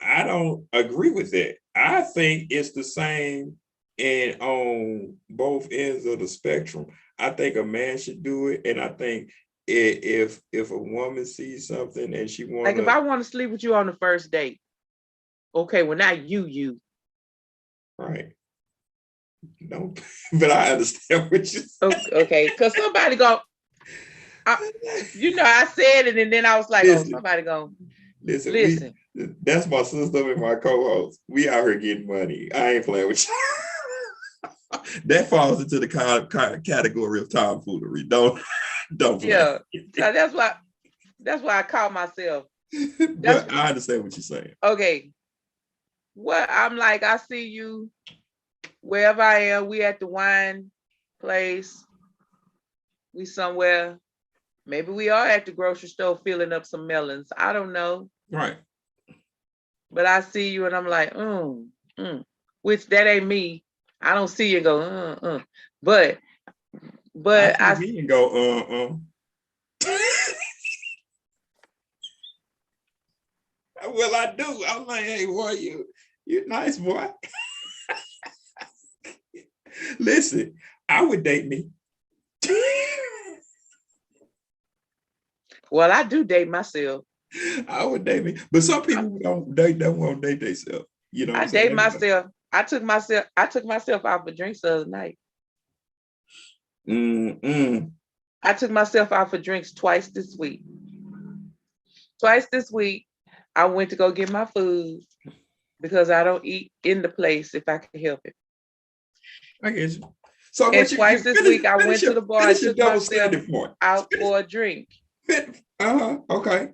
[SPEAKER 1] I don't agree with that. I think it's the same and on both ends of the spectrum. I think a man should do it, and I think if a woman sees something and she
[SPEAKER 2] like if
[SPEAKER 1] wanna
[SPEAKER 2] I want to sleep with you on the first date, okay, well not you.
[SPEAKER 1] right. No, but I understand what you
[SPEAKER 2] Okay, because somebody I said it and then I was like,
[SPEAKER 1] listen,
[SPEAKER 2] somebody go
[SPEAKER 1] listen.
[SPEAKER 2] listen.
[SPEAKER 1] That's my sister and my co-host. We out here getting money. I ain't playing with you. That falls into the category of tomfoolery. Don't play.
[SPEAKER 2] Yeah, that's why I call myself.
[SPEAKER 1] But I understand what you're saying.
[SPEAKER 2] Okay. What I'm like, I see you wherever I am. We at the wine place. We somewhere. Maybe we are at the grocery store filling up some melons. I don't know.
[SPEAKER 1] Right.
[SPEAKER 2] But I see you and I'm like, which that ain't me. I don't see you and go, But
[SPEAKER 1] I see me and go, Well, I do. I'm like, hey, boy, you nice, boy. Listen, I would date me.
[SPEAKER 2] Well, I do date myself.
[SPEAKER 1] I would date me. But some people don't won't date themselves. You know what
[SPEAKER 2] I
[SPEAKER 1] I'm
[SPEAKER 2] date
[SPEAKER 1] saying?
[SPEAKER 2] myself. I took myself out for drinks the other night. I took myself out for drinks twice this week. I went to go get my food because I don't eat in the place if I can help it.
[SPEAKER 1] I guess. So
[SPEAKER 2] and twice this week, I went to the bar and took myself out for a drink.
[SPEAKER 1] Okay.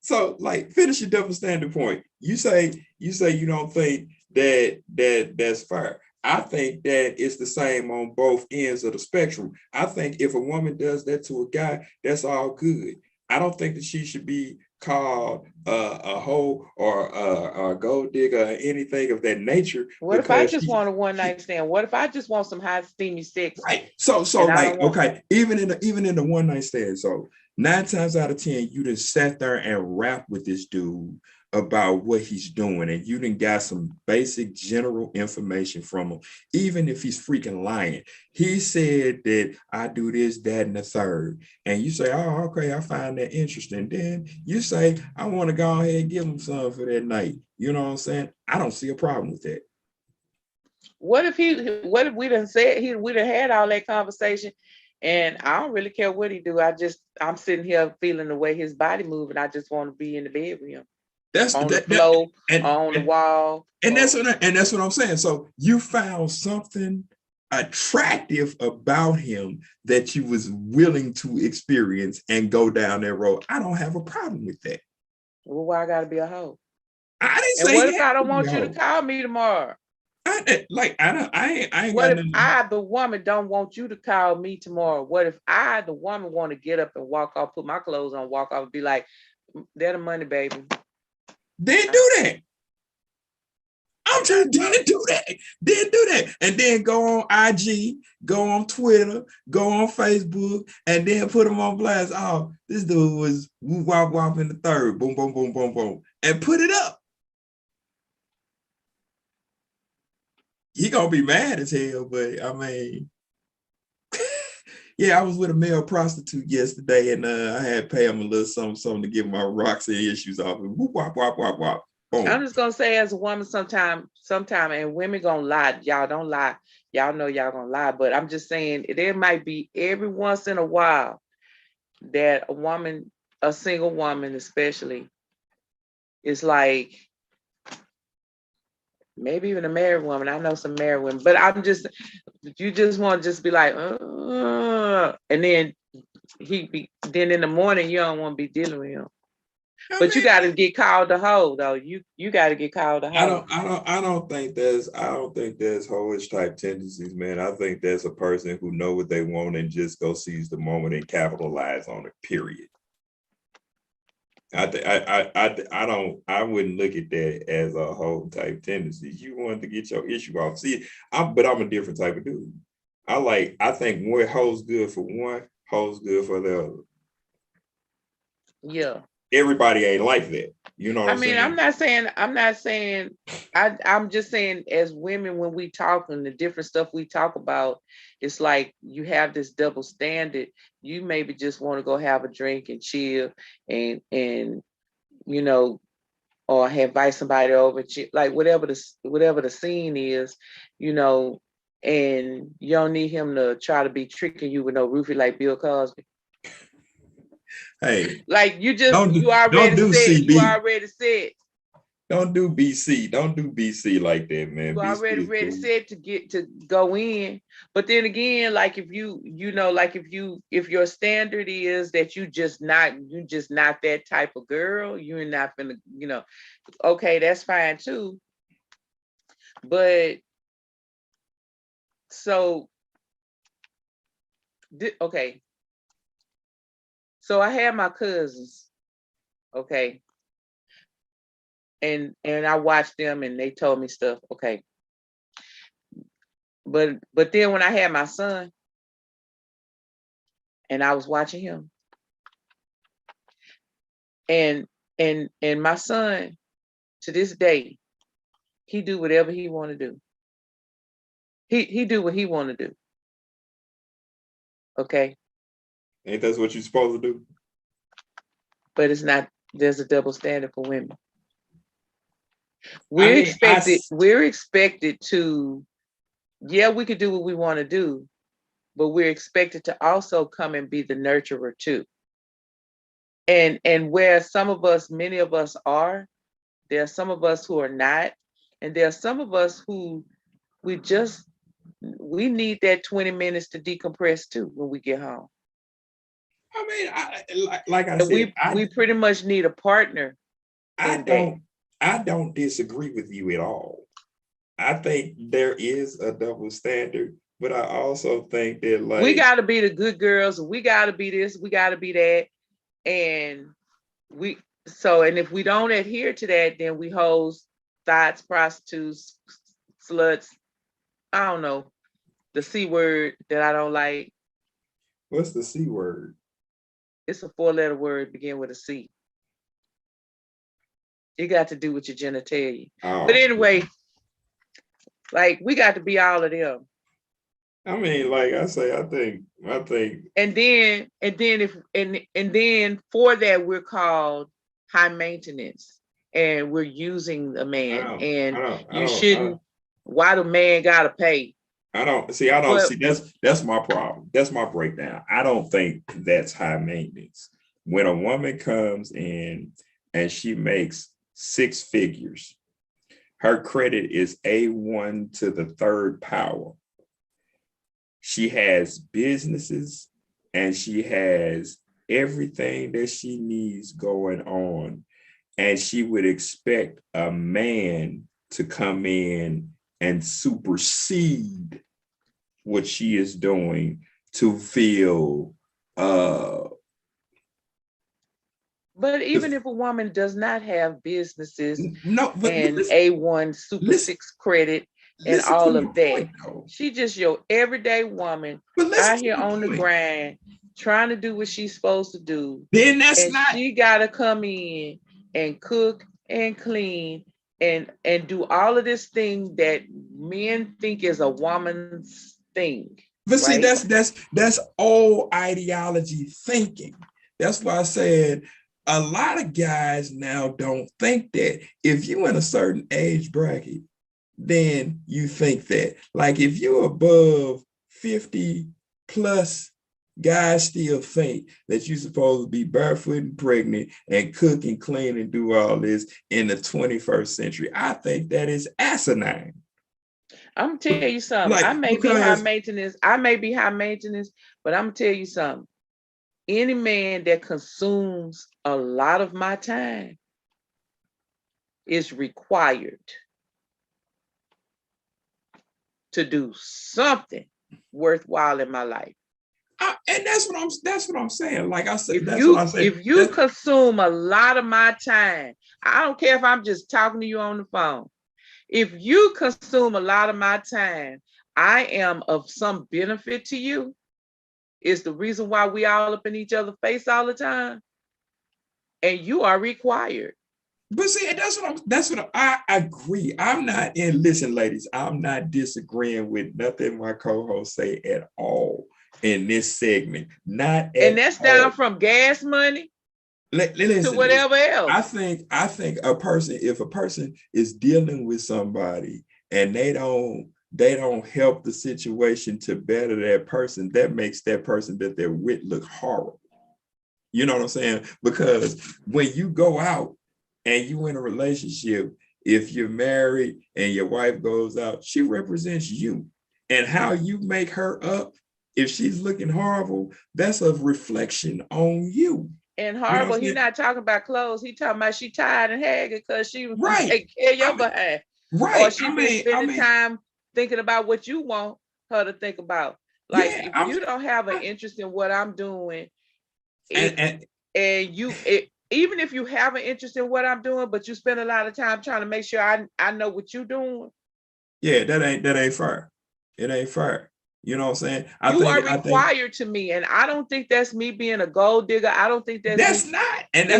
[SPEAKER 1] So, like, finish your double standard point. You say you don't think that's fair. I think that it's the same on both ends of the spectrum. I think if a woman does that to a guy, that's all good. I don't think that she should be called a hoe or a gold digger or anything of that nature.
[SPEAKER 2] What if I just want a one night stand? What if I just want some hot steamy sex?
[SPEAKER 1] Right. So like, okay, even in the one night stand. So 9 times out of 10, you just sat there and rap with this dude about what he's doing, and you didn't got some basic general information from him, even if he's freaking lying. He said that I do this, that, and the third. And you say, oh, okay, I find that interesting. Then you say, I want to go ahead and give him some for that night. You know what I'm saying? I don't see a problem with that.
[SPEAKER 2] What if we done said we done had all that conversation, and I don't really care what he do. I'm sitting here feeling the way his body moving. I just want to be in the bed with him.
[SPEAKER 1] That's
[SPEAKER 2] on
[SPEAKER 1] that,
[SPEAKER 2] the floor,
[SPEAKER 1] and,
[SPEAKER 2] on the wall.
[SPEAKER 1] and that's what I'm saying. So you found something attractive about him that you was willing to experience and go down that road. I don't have a problem with that.
[SPEAKER 2] Well, why I gotta be a hoe?
[SPEAKER 1] I didn't
[SPEAKER 2] And
[SPEAKER 1] say
[SPEAKER 2] what
[SPEAKER 1] you
[SPEAKER 2] if
[SPEAKER 1] had
[SPEAKER 2] I
[SPEAKER 1] to
[SPEAKER 2] don't
[SPEAKER 1] be a
[SPEAKER 2] want you to
[SPEAKER 1] hoe.
[SPEAKER 2] call me tomorrow?
[SPEAKER 1] I ain't
[SPEAKER 2] What
[SPEAKER 1] got
[SPEAKER 2] if
[SPEAKER 1] nothing.
[SPEAKER 2] I, the woman, don't want you to call me tomorrow? What if I, the woman, want to get up and walk off, put my clothes on, walk off, and be like, "They're the money, baby."
[SPEAKER 1] Then do that. I'm trying to do that. Then do that. And then go on IG, go on Twitter, go on Facebook, and then put them on blast. Oh, this dude was woo wop wop in the third. Boom, boom, boom, boom, boom. And put it up. He gonna be mad as hell, but I mean, yeah, I was with a male prostitute yesterday, and I had to pay him a little something to get my rocks and issues off. And whoop, wop, wop, wop, wop.
[SPEAKER 2] I'm
[SPEAKER 1] Boom.
[SPEAKER 2] just gonna say, as a woman, sometime, and women gonna lie. Y'all don't lie. Y'all know y'all gonna lie, but I'm just saying there might be every once in a while that a woman, a single woman especially, is like, maybe even a married woman. I know some married women, but you just want to just be like, and then then in the morning you don't want to be dealing with him. But you got to get called a hoe, though. You got to get called a hoe.
[SPEAKER 1] I don't think there's hoish type tendencies, man. I think there's a person who know what they want and just go seize the moment and capitalize on it. Period. I wouldn't look at that as a whole type tendency. You want to get your issue off. See, but I'm a different type of dude. I think more hoes good for one, hoes good for the other.
[SPEAKER 2] Yeah.
[SPEAKER 1] Everybody ain't like that. You know what
[SPEAKER 2] I
[SPEAKER 1] I'm
[SPEAKER 2] mean,
[SPEAKER 1] saying?
[SPEAKER 2] I'm not saying, I'm just saying, as women, when we talk and the different stuff we talk about, it's like you have this double standard. You maybe just want to go have a drink and chill and you know, or invite somebody over, like whatever the scene is, you know, and you don't need him to try to be tricking you with no roofie like Bill Cosby.
[SPEAKER 1] Hey,
[SPEAKER 2] like you
[SPEAKER 1] don't do
[SPEAKER 2] set. You
[SPEAKER 1] CB.
[SPEAKER 2] already set.
[SPEAKER 1] Don't do BC. Don't do BC like that, man.
[SPEAKER 2] You
[SPEAKER 1] BC
[SPEAKER 2] already
[SPEAKER 1] is
[SPEAKER 2] ready
[SPEAKER 1] cool.
[SPEAKER 2] set to go in. But then again, like if if your standard is that you just not that type of girl, you're not gonna, okay, that's fine too. But so okay. So I had my cousins, okay, and I watched them and they told me stuff, okay. But then when I had my son and I was watching him, and my son, to this day, he do whatever he want to do. He do what he want to do. Okay.
[SPEAKER 1] Ain't that what you're supposed to do?
[SPEAKER 2] But it's not. There's a double standard for women. We're expected to, yeah, we could do what we want to do, but we're expected to also come and be the nurturer too. And where many of us are, there are some of us who are not, and there are some of us who we need that 20 minutes to decompress too when we get home.
[SPEAKER 1] I mean, like I said,
[SPEAKER 2] we pretty much need a partner.
[SPEAKER 1] I don't disagree with you at all. I think there is a double standard, but I also think that
[SPEAKER 2] we got to be the good girls. We got to be this. We got to be that. And if we don't adhere to that, then we hoes, thoughts, prostitutes, sluts. I don't know the C word that I don't like.
[SPEAKER 1] What's the C word?
[SPEAKER 2] It's a 4-letter word, begin with a C. It got to do with your genitalia. But
[SPEAKER 1] Oh,
[SPEAKER 2] anyway, like we got to be all of them.
[SPEAKER 1] I mean, like I say, I think
[SPEAKER 2] And then for that we're called high maintenance, and we're using the man, and you shouldn't. Why the man gotta pay?
[SPEAKER 1] I don't see that's my problem. That's my breakdown. I don't think that's high maintenance. When a woman comes in and she makes 6 figures, her credit is A1 to the third power. She has businesses and she has everything that she needs going on. And she would expect a man to come in and supersede what she is doing to feel
[SPEAKER 2] but even if a woman does not have businesses
[SPEAKER 1] no, but
[SPEAKER 2] and
[SPEAKER 1] listen,
[SPEAKER 2] A1 Super
[SPEAKER 1] listen,
[SPEAKER 2] 6 credit and all of that, she just your everyday woman out here on the grind trying to do what she's supposed to do.
[SPEAKER 1] Then that's
[SPEAKER 2] and
[SPEAKER 1] not.
[SPEAKER 2] She gotta come in and cook and clean and do all of this thing that men think is a woman's thing.
[SPEAKER 1] But see,
[SPEAKER 2] right?
[SPEAKER 1] that's all ideology thinking. That's why I said a lot of guys now don't think that. If you're in a certain age bracket, then you think that. Like if you're above 50 plus, guys still think that you're supposed to be barefoot and pregnant and cook and clean and do all this in the 21st century. I think that is asinine.
[SPEAKER 2] I'm gonna tell you something.
[SPEAKER 1] Like,
[SPEAKER 2] I may be high maintenance. But I'm gonna tell you something. Any man that consumes a lot of my time is required to do something worthwhile in my life.
[SPEAKER 1] And that's what I'm saying. Like I said,
[SPEAKER 2] if you consume a lot of my time, I don't care if I'm just talking to you on the phone. If you consume a lot of my time, I am of some benefit to you. It's the reason why we all up in each other's face all the time. And you are required.
[SPEAKER 1] But see, that's what I agree. I'm not, and listen, ladies, I'm not disagreeing with nothing my co-hosts say at all in this segment. Not at
[SPEAKER 2] And that's down from gas money to whatever else.
[SPEAKER 1] I think if a person is dealing with somebody and they don't help the situation to better that person, that makes that person that they're with look horrible. You know what I'm saying? Because when you go out and you in a relationship, if you're married and your wife goes out, she represents you. And how you make her up, if she's looking horrible, that's a reflection on you.
[SPEAKER 2] And horrible, he's not talking about clothes. He's talking about she tired and haggard because she was taking care of your behind. Right. Or she been spending time thinking about what you want her to think about. Like, if you don't have an interest in what I'm doing, even if you have an interest in what I'm doing, but you spend a lot of time trying to make sure I know what you're doing.
[SPEAKER 1] Yeah, that ain't fair. It ain't fair. You know what I'm saying?
[SPEAKER 2] You are required to me, and I don't think that's me being a gold digger. I don't think that's
[SPEAKER 1] not.
[SPEAKER 2] And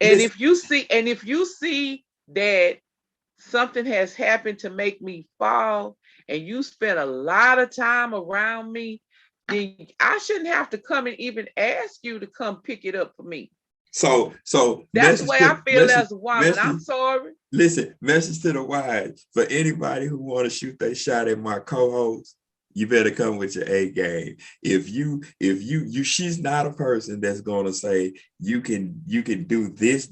[SPEAKER 2] if you see that something has happened to make me fall, and you spend a lot of time around me, then I shouldn't have to come and even ask you to come pick it up for me.
[SPEAKER 1] So
[SPEAKER 2] that's the way I feel as a woman. I'm sorry.
[SPEAKER 1] Listen, message to the wives. For anybody who want to shoot their shot at my co-host, you better come with your A game. If you, she's not a person that's gonna say you can do this,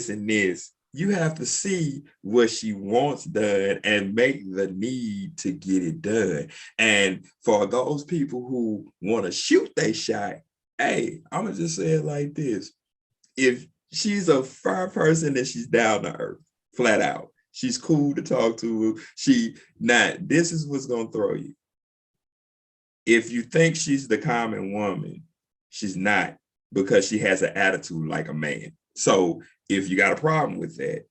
[SPEAKER 1] and this. You have to see what she wants done and make the need to get it done. And for those people who want to shoot their shot, hey, I'm gonna just say it like this. If she's a fair person, then she's down to earth, flat out. She's cool to talk to. This is what's gonna throw you. If you think she's the common woman, she's not, because she has an attitude like a man. So if you got a problem with that,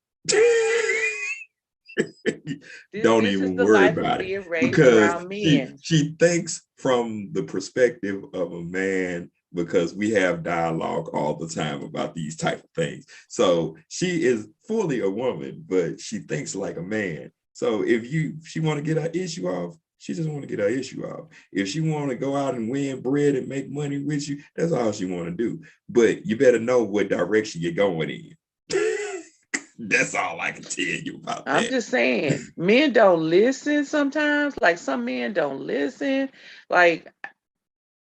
[SPEAKER 1] don't even worry about it, because she thinks from the perspective of a man because we have dialogue all the time about these type of things. So she is fully a woman, but she thinks like a man. So if she want to get her issue off, she just want to get her issue off. If she want to go out and win bread and make money with you, that's all she want to do. But you better know what direction you're going in. That's all I can tell you about that.
[SPEAKER 2] I'm just saying, men don't listen sometimes. Like some men don't listen. Like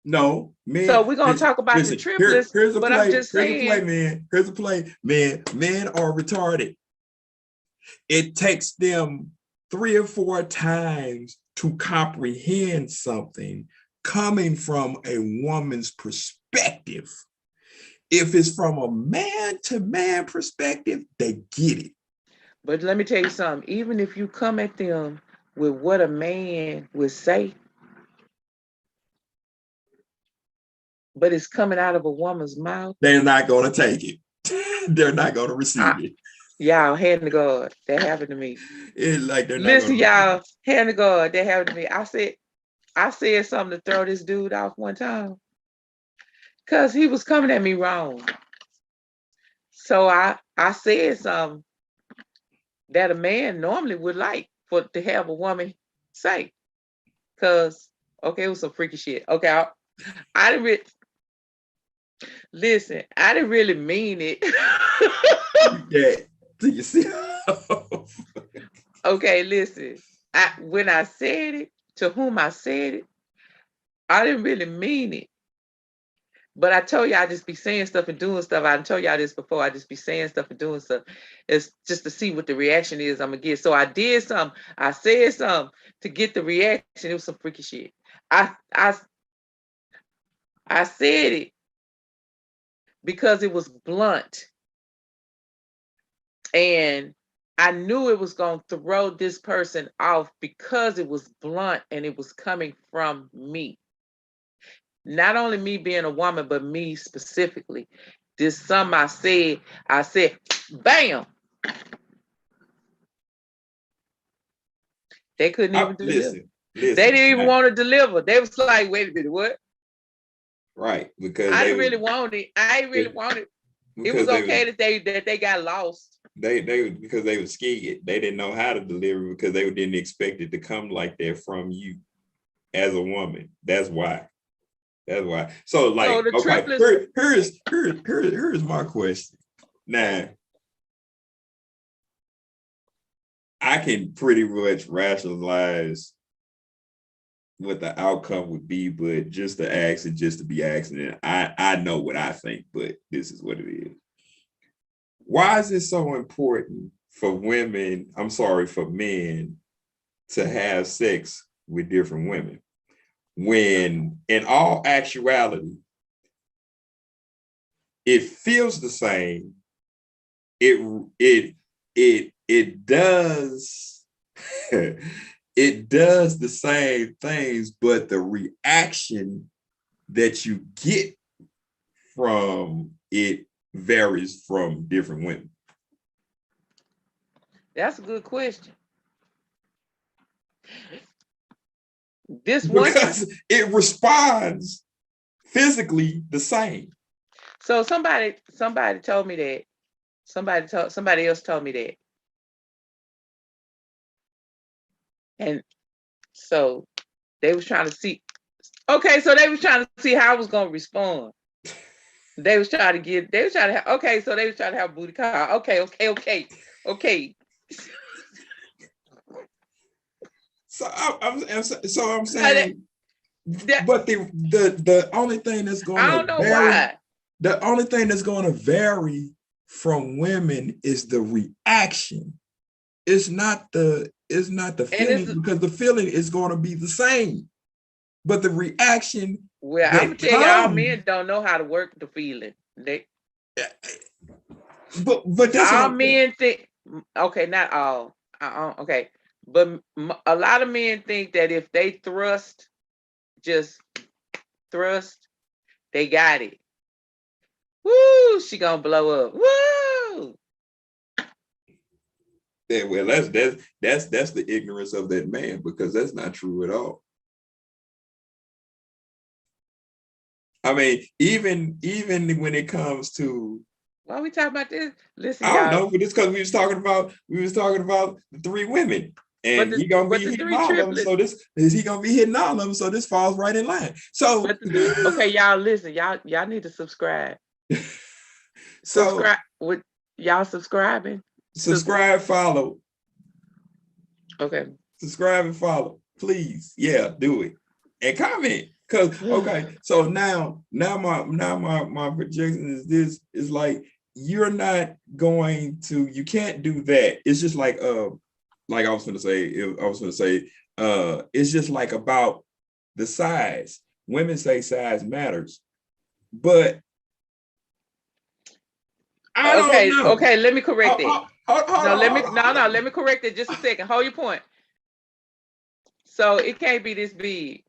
[SPEAKER 1] no, man.
[SPEAKER 2] So we're gonna talk about the triplets.
[SPEAKER 1] Here's a
[SPEAKER 2] but
[SPEAKER 1] play.
[SPEAKER 2] I'm just saying,
[SPEAKER 1] here's a play, man. Here's a play, man. Men are retarded. It takes them 3 or 4 times to comprehend something coming from a woman's perspective. If it's from a man to man perspective, they get it.
[SPEAKER 2] But let me tell you something. Even if you come at them with what a man would say, but it's coming out of a woman's mouth,
[SPEAKER 1] they're not going to take it. They're not going to receive it.
[SPEAKER 2] Y'all, hand to God, that happened to me.
[SPEAKER 1] It's like they're
[SPEAKER 2] Listen, y'all, hand to God, that happened to me. I said something to throw this dude off one time because he was coming at me wrong. So I said something that a man normally would like to have a woman say. Because, okay, it was some freaky shit. Okay, I didn't really, listen, I didn't really mean it.
[SPEAKER 1] Yeah, to yourself.
[SPEAKER 2] Okay, listen, when I said it, to whom I said it, I didn't really mean it. But I told you I just be saying stuff and doing stuff. I told y'all this before. I just be saying stuff and doing stuff. It's just to see what the reaction is I'm gonna get. So I did something. I said something to get the reaction. It was some freaky shit. I said it because it was blunt. And I knew it was going to throw this person off because it was blunt and it was coming from me. Not only me being a woman, but me specifically. This something I said, bam. They couldn't even deliver.
[SPEAKER 1] Listen,
[SPEAKER 2] they didn't even want to deliver. They was like, wait a minute, what?
[SPEAKER 1] Right, because
[SPEAKER 2] I didn't really want it. I didn't really want it. It was okay that they got lost.
[SPEAKER 1] They because they were scared. They didn't know how to deliver because they didn't expect it to come like that from you as a woman. That's why. That's why. So like, so okay, here's my question. Now, I can pretty much rationalize what the outcome would be, but just to ask it, just to be asking it, I know what I think, but this is what it is. Why is it so important for women, for men to have sex with different women? When in all actuality, it feels the same. It does it does the same things, but the reaction that you get from it varies from different women.
[SPEAKER 2] That's a good question.
[SPEAKER 1] Because it responds physically the same.
[SPEAKER 2] So somebody told me that. Somebody else told me that. And so they was trying to see. Okay, so they was trying to see how I was gonna respond. They was trying to have, okay, so they was trying to have a booty call. Okay.
[SPEAKER 1] So I'm saying, but the only thing that's going to, I don't know why. The only thing that's going to vary from women is the reaction. It's not the feeling, because the feeling is going to be the same, but the reaction.
[SPEAKER 2] Well, I'm gonna tell y'all, men don't know how to work the feeling.
[SPEAKER 1] But that's
[SPEAKER 2] all men think. Okay, not all. Okay, but a lot of men think that if they just thrust, they got it. Woo! She gonna blow up. Woo!
[SPEAKER 1] Yeah, well, that's the ignorance of that man, because that's not true at all. I mean, even when it comes to,
[SPEAKER 2] Why we talking about this? Listen,
[SPEAKER 1] I don't
[SPEAKER 2] y'all.
[SPEAKER 1] know, but it's because we was talking about the three women,
[SPEAKER 2] But
[SPEAKER 1] and he gonna be
[SPEAKER 2] the
[SPEAKER 1] hitting
[SPEAKER 2] three
[SPEAKER 1] all of them.
[SPEAKER 2] triplets.
[SPEAKER 1] So this is he gonna be hitting all of them. So this falls right in line. So
[SPEAKER 2] Okay, y'all listen. Y'all need to subscribe.
[SPEAKER 1] so
[SPEAKER 2] Subscribe with y'all subscribing.
[SPEAKER 1] subscribe, follow,
[SPEAKER 2] Okay.
[SPEAKER 1] subscribe and follow, please. Yeah, do it and comment. Cause okay, so now my projection is this is like you're not going to, you can't do that. It's just like I was gonna say, it's just like about the size. Women say size matters, but I don't know.
[SPEAKER 2] Okay, let me correct it.
[SPEAKER 1] Hold
[SPEAKER 2] Let me correct it just a second. Hold your point. So it can't be this big.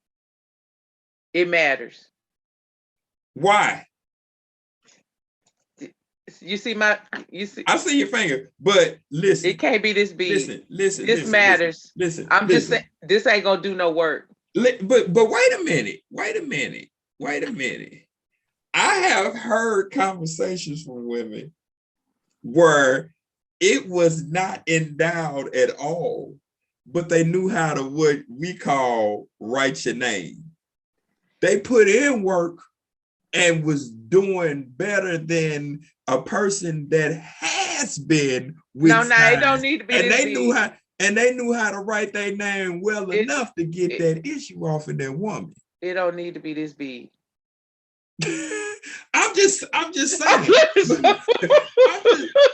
[SPEAKER 2] It matters.
[SPEAKER 1] Why?
[SPEAKER 2] You see
[SPEAKER 1] I see your finger, but listen.
[SPEAKER 2] It can't be this big.
[SPEAKER 1] Listen.
[SPEAKER 2] This matters.
[SPEAKER 1] Listen.
[SPEAKER 2] I'm just saying this ain't gonna do no work.
[SPEAKER 1] But wait a minute. I have heard conversations from women where it was not endowed at all, but they knew how to what we call write your name. They put in work and was doing better than a person that has been with
[SPEAKER 2] No, it don't need to be
[SPEAKER 1] and
[SPEAKER 2] this
[SPEAKER 1] they
[SPEAKER 2] big.
[SPEAKER 1] knew how to write their name well enough to get that issue off of that woman.
[SPEAKER 2] It don't need to be this big.
[SPEAKER 1] I'm just saying.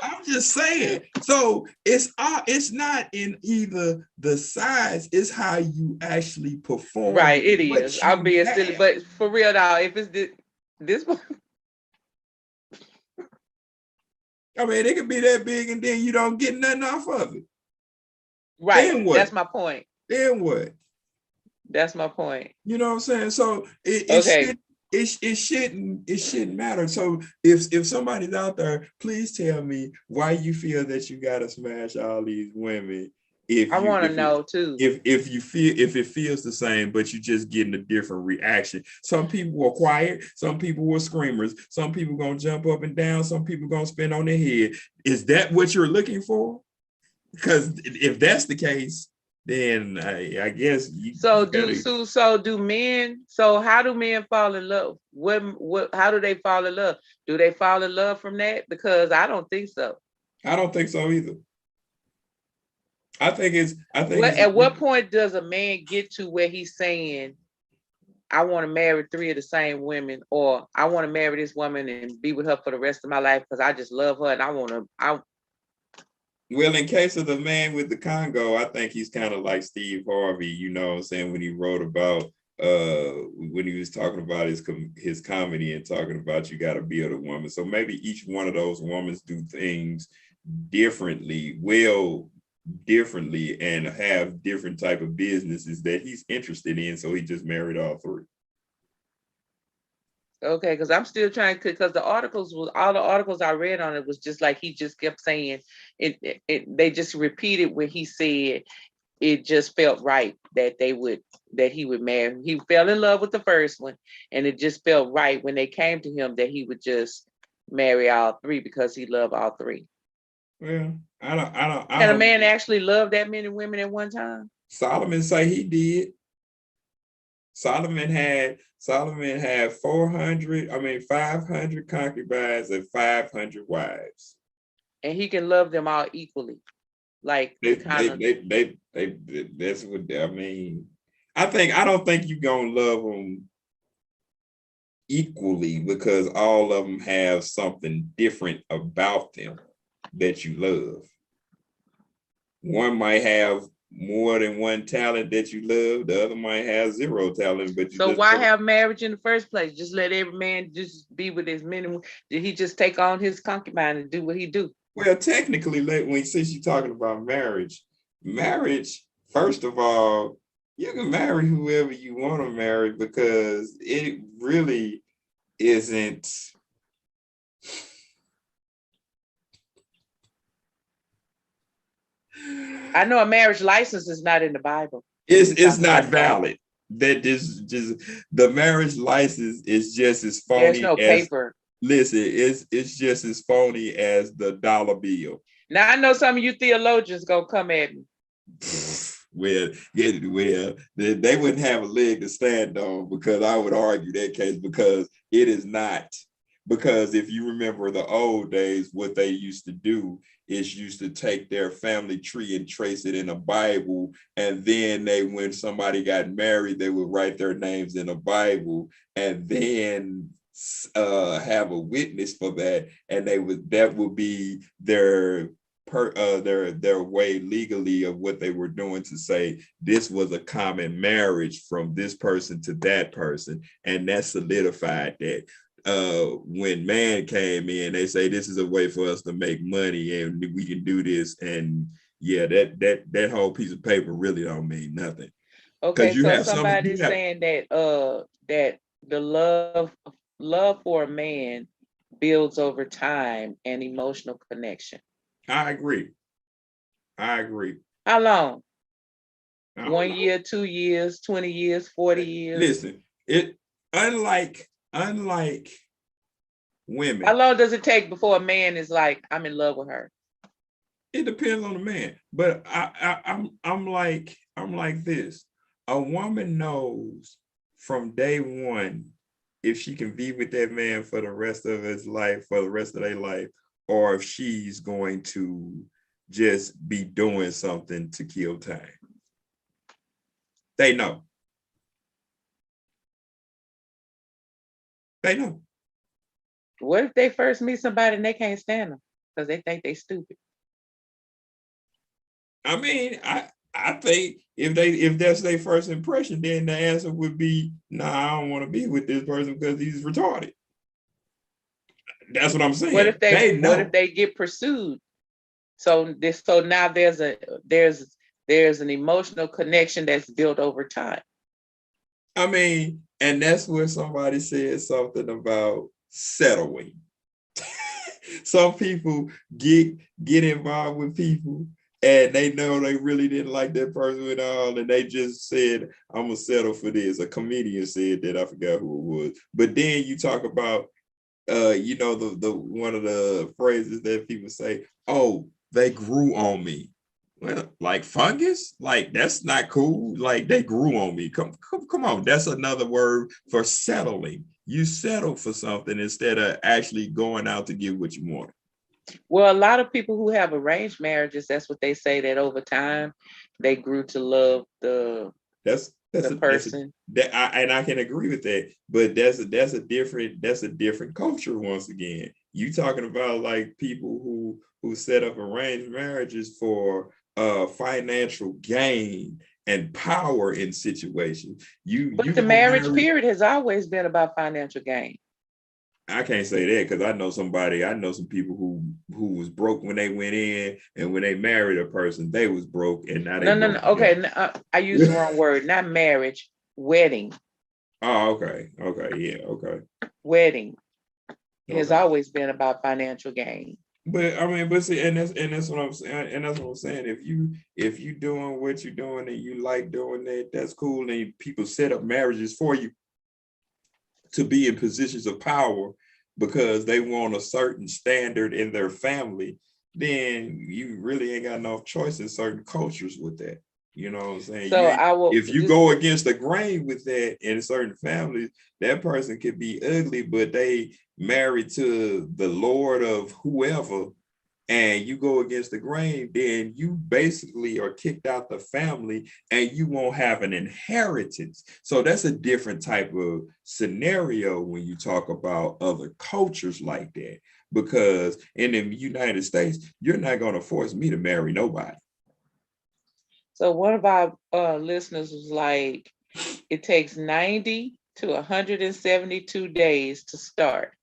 [SPEAKER 1] I'm just saying. So it's not in either the size, it's how you actually perform.
[SPEAKER 2] Right, it is. I'm being silly, but for real now, if it's this one.
[SPEAKER 1] I mean, it could be that big and then you don't get nothing off of it.
[SPEAKER 2] Right. That's my point.
[SPEAKER 1] Then what?
[SPEAKER 2] That's my point.
[SPEAKER 1] You know what I'm saying? So it shouldn't matter. So if somebody's out there, please tell me why you feel that you gotta smash all these women.
[SPEAKER 2] I want to know too.
[SPEAKER 1] If it feels the same, but you're just getting a different reaction. Some people were quiet, some people were screamers, some people gonna jump up and down, some people gonna spin on their head. Is that what you're looking for? Because if that's the case, then I guess
[SPEAKER 2] so do men, so how do men fall in love? How do they fall in love? Do they fall in love from that? Because I don't think so.
[SPEAKER 1] I don't think so either.
[SPEAKER 2] At what point does a man get to where he's saying, I want to marry 3 of the same women, or I want to marry this woman and be with her for the rest of my life because I just love her and I want to.
[SPEAKER 1] Well, in case of the man with the Congo, I think he's kind of like Steve Harvey, you know what I'm saying, when he wrote about when he was talking about his comedy and talking about you got to build a woman. So maybe each one of those women do things differently and have different type of businesses that he's interested in. So he just married all 3.
[SPEAKER 2] Okay, because I'm still trying, because all the articles I read on it was just like he just kept saying it. They just repeated what he said. It just felt right that he would marry. He fell in love with the first one, and it just felt right when they came to him that he would just marry all 3 because he loved all 3.
[SPEAKER 1] Well, I don't.
[SPEAKER 2] Can a man actually love that many women at one time?
[SPEAKER 1] Solomon say he did. Solomon had 500 concubines and 500 wives.
[SPEAKER 2] And he can love them all equally. Like
[SPEAKER 1] that's what I mean. I don't think you're gonna love them equally because all of them have something different about them that you love. One might have more than one talent that you love, the other might have 0 talent, but
[SPEAKER 2] so why have marriage in the first place? Just let every man just be with his men. Did he just take on his concubine and do what he do?
[SPEAKER 1] Well, technically, since you're talking about marriage, first of all, you can marry whoever you want to marry because it really isn't.
[SPEAKER 2] I know a marriage license is not in the Bible.
[SPEAKER 1] It's not valid. that this just the marriage license is just as
[SPEAKER 2] There's
[SPEAKER 1] phony
[SPEAKER 2] no
[SPEAKER 1] as
[SPEAKER 2] paper.
[SPEAKER 1] listen, it's just as phony as the dollar bill.
[SPEAKER 2] Now I know some of you theologians gonna come at me.
[SPEAKER 1] Well, they wouldn't have a leg to stand on because I would argue that case because it is not. Because if you remember the old days, what they used to do is used to take their family tree and trace it in a Bible. And then when somebody got married, they would write their names in a Bible and then have a witness for that. And that would be their way legally of what they were doing to say this was a common marriage from this person to that person, and that solidified that. When man came in, they say this is a way for us to make money and we can do this, and yeah, that whole piece of paper really don't mean nothing.
[SPEAKER 2] Okay,
[SPEAKER 1] You
[SPEAKER 2] so
[SPEAKER 1] have
[SPEAKER 2] somebody's saying that that the love for a man builds over time and emotional connection.
[SPEAKER 1] I agree.
[SPEAKER 2] How long?
[SPEAKER 1] 1
[SPEAKER 2] year, 2 years, 20 years, 40 years?
[SPEAKER 1] Listen, it unlike women.
[SPEAKER 2] How long does it take before a man is like, I'm in love with her?
[SPEAKER 1] It depends on the man, but I'm like this. A woman knows from day one if she can be with that man for the rest of his life, for the rest of their life, or if she's going to just be doing something to kill time. They know. They know.
[SPEAKER 2] What if they first meet somebody and they can't stand them because they think they stupid?
[SPEAKER 1] I mean, I think if that's their first impression, then the answer would be, nah, I don't want to be with this person because he's retarded. That's what I'm saying.
[SPEAKER 2] What if they get pursued? So now there's an emotional connection that's built over time.
[SPEAKER 1] I mean, and that's where somebody said something about settling. Some people get involved with people and they know they really didn't like that person at all, and they just said, I'm gonna settle for this. A comedian said that, I forgot who it was. But then you talk about the one of the phrases that people say, oh, they grew on me. Well, like fungus, like that's not cool. Like they grew on me. Come on. That's another word for settling. You settle for something instead of actually going out to get what you want.
[SPEAKER 2] Well, a lot of people who have arranged marriages, that's what they say, that over time they grew to love the person.
[SPEAKER 1] And I can agree with that, but that's a different culture once again. You talking about like people who set up arranged marriages for financial gain and power in situations.
[SPEAKER 2] But the marriage period has always been about financial gain.
[SPEAKER 1] I can't say that because I know some people who was broke when they went in, and when they married a person, they was broke, and now they
[SPEAKER 2] no. Okay, I used the wrong word. Not marriage, wedding.
[SPEAKER 1] Oh, okay, yeah, okay.
[SPEAKER 2] Wedding has always been about financial gain.
[SPEAKER 1] But I mean, see, and that's what I'm saying, and that's what I'm saying. If you doing what you're doing and you like doing that, that's cool. And people set up marriages for you to be in positions of power because they want a certain standard in their family, then you really ain't got no choice in certain cultures with that. You know what I'm saying?
[SPEAKER 2] So
[SPEAKER 1] if you go against the grain with that in certain families, that person could be ugly, but they married to the Lord of whoever, and you go against the grain, then you basically are kicked out the family and you won't have an inheritance. So that's a different type of scenario when you talk about other cultures like that. Because in the United States, you're not going to force me to marry nobody.
[SPEAKER 2] So one of our listeners was like, it takes 90 to 172 days to start.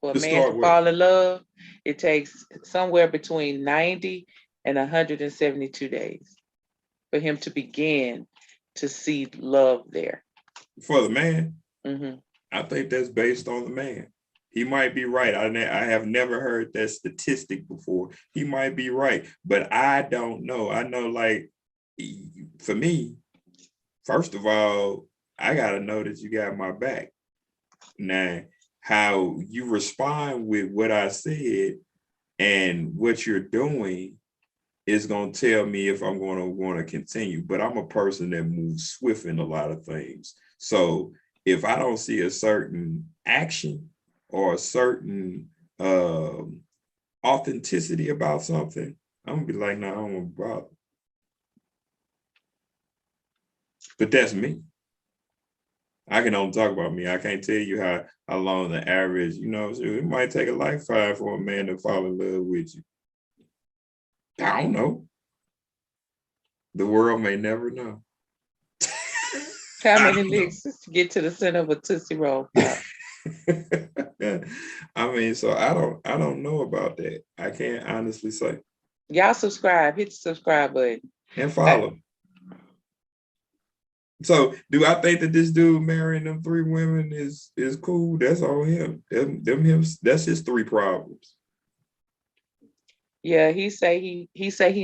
[SPEAKER 2] For a man to fall in love, it takes somewhere between 90 and 172 days for him to begin to see love there.
[SPEAKER 1] For the man?
[SPEAKER 2] Mm-hmm.
[SPEAKER 1] I think that's based on the man. He might be right. I have never heard that statistic before. He might be right, but I don't know. I know, like, for me, first of all, I gotta know that you got my back. Now, how you respond with what I said and what you're doing is gonna tell me if I'm gonna want to continue. But I'm a person that moves swift in a lot of things. So if I don't see a certain action or a certain authenticity about something, I'm gonna be like, no, I don't want to bother. But that's me. I can only talk about me. I can't tell you how long the average, it might take a lifetime for a man to fall in love with you. I don't know. The world may never know.
[SPEAKER 2] How many licks to get to the center of a Tootsie Roll Pop?
[SPEAKER 1] I mean, so I don't know about that. I can't honestly say.
[SPEAKER 2] Y'all subscribe, hit the subscribe button.
[SPEAKER 1] And follow. So do I think that this dude marrying them 3 women is cool? That's all him. That's his 3 problems.
[SPEAKER 2] Yeah, he say he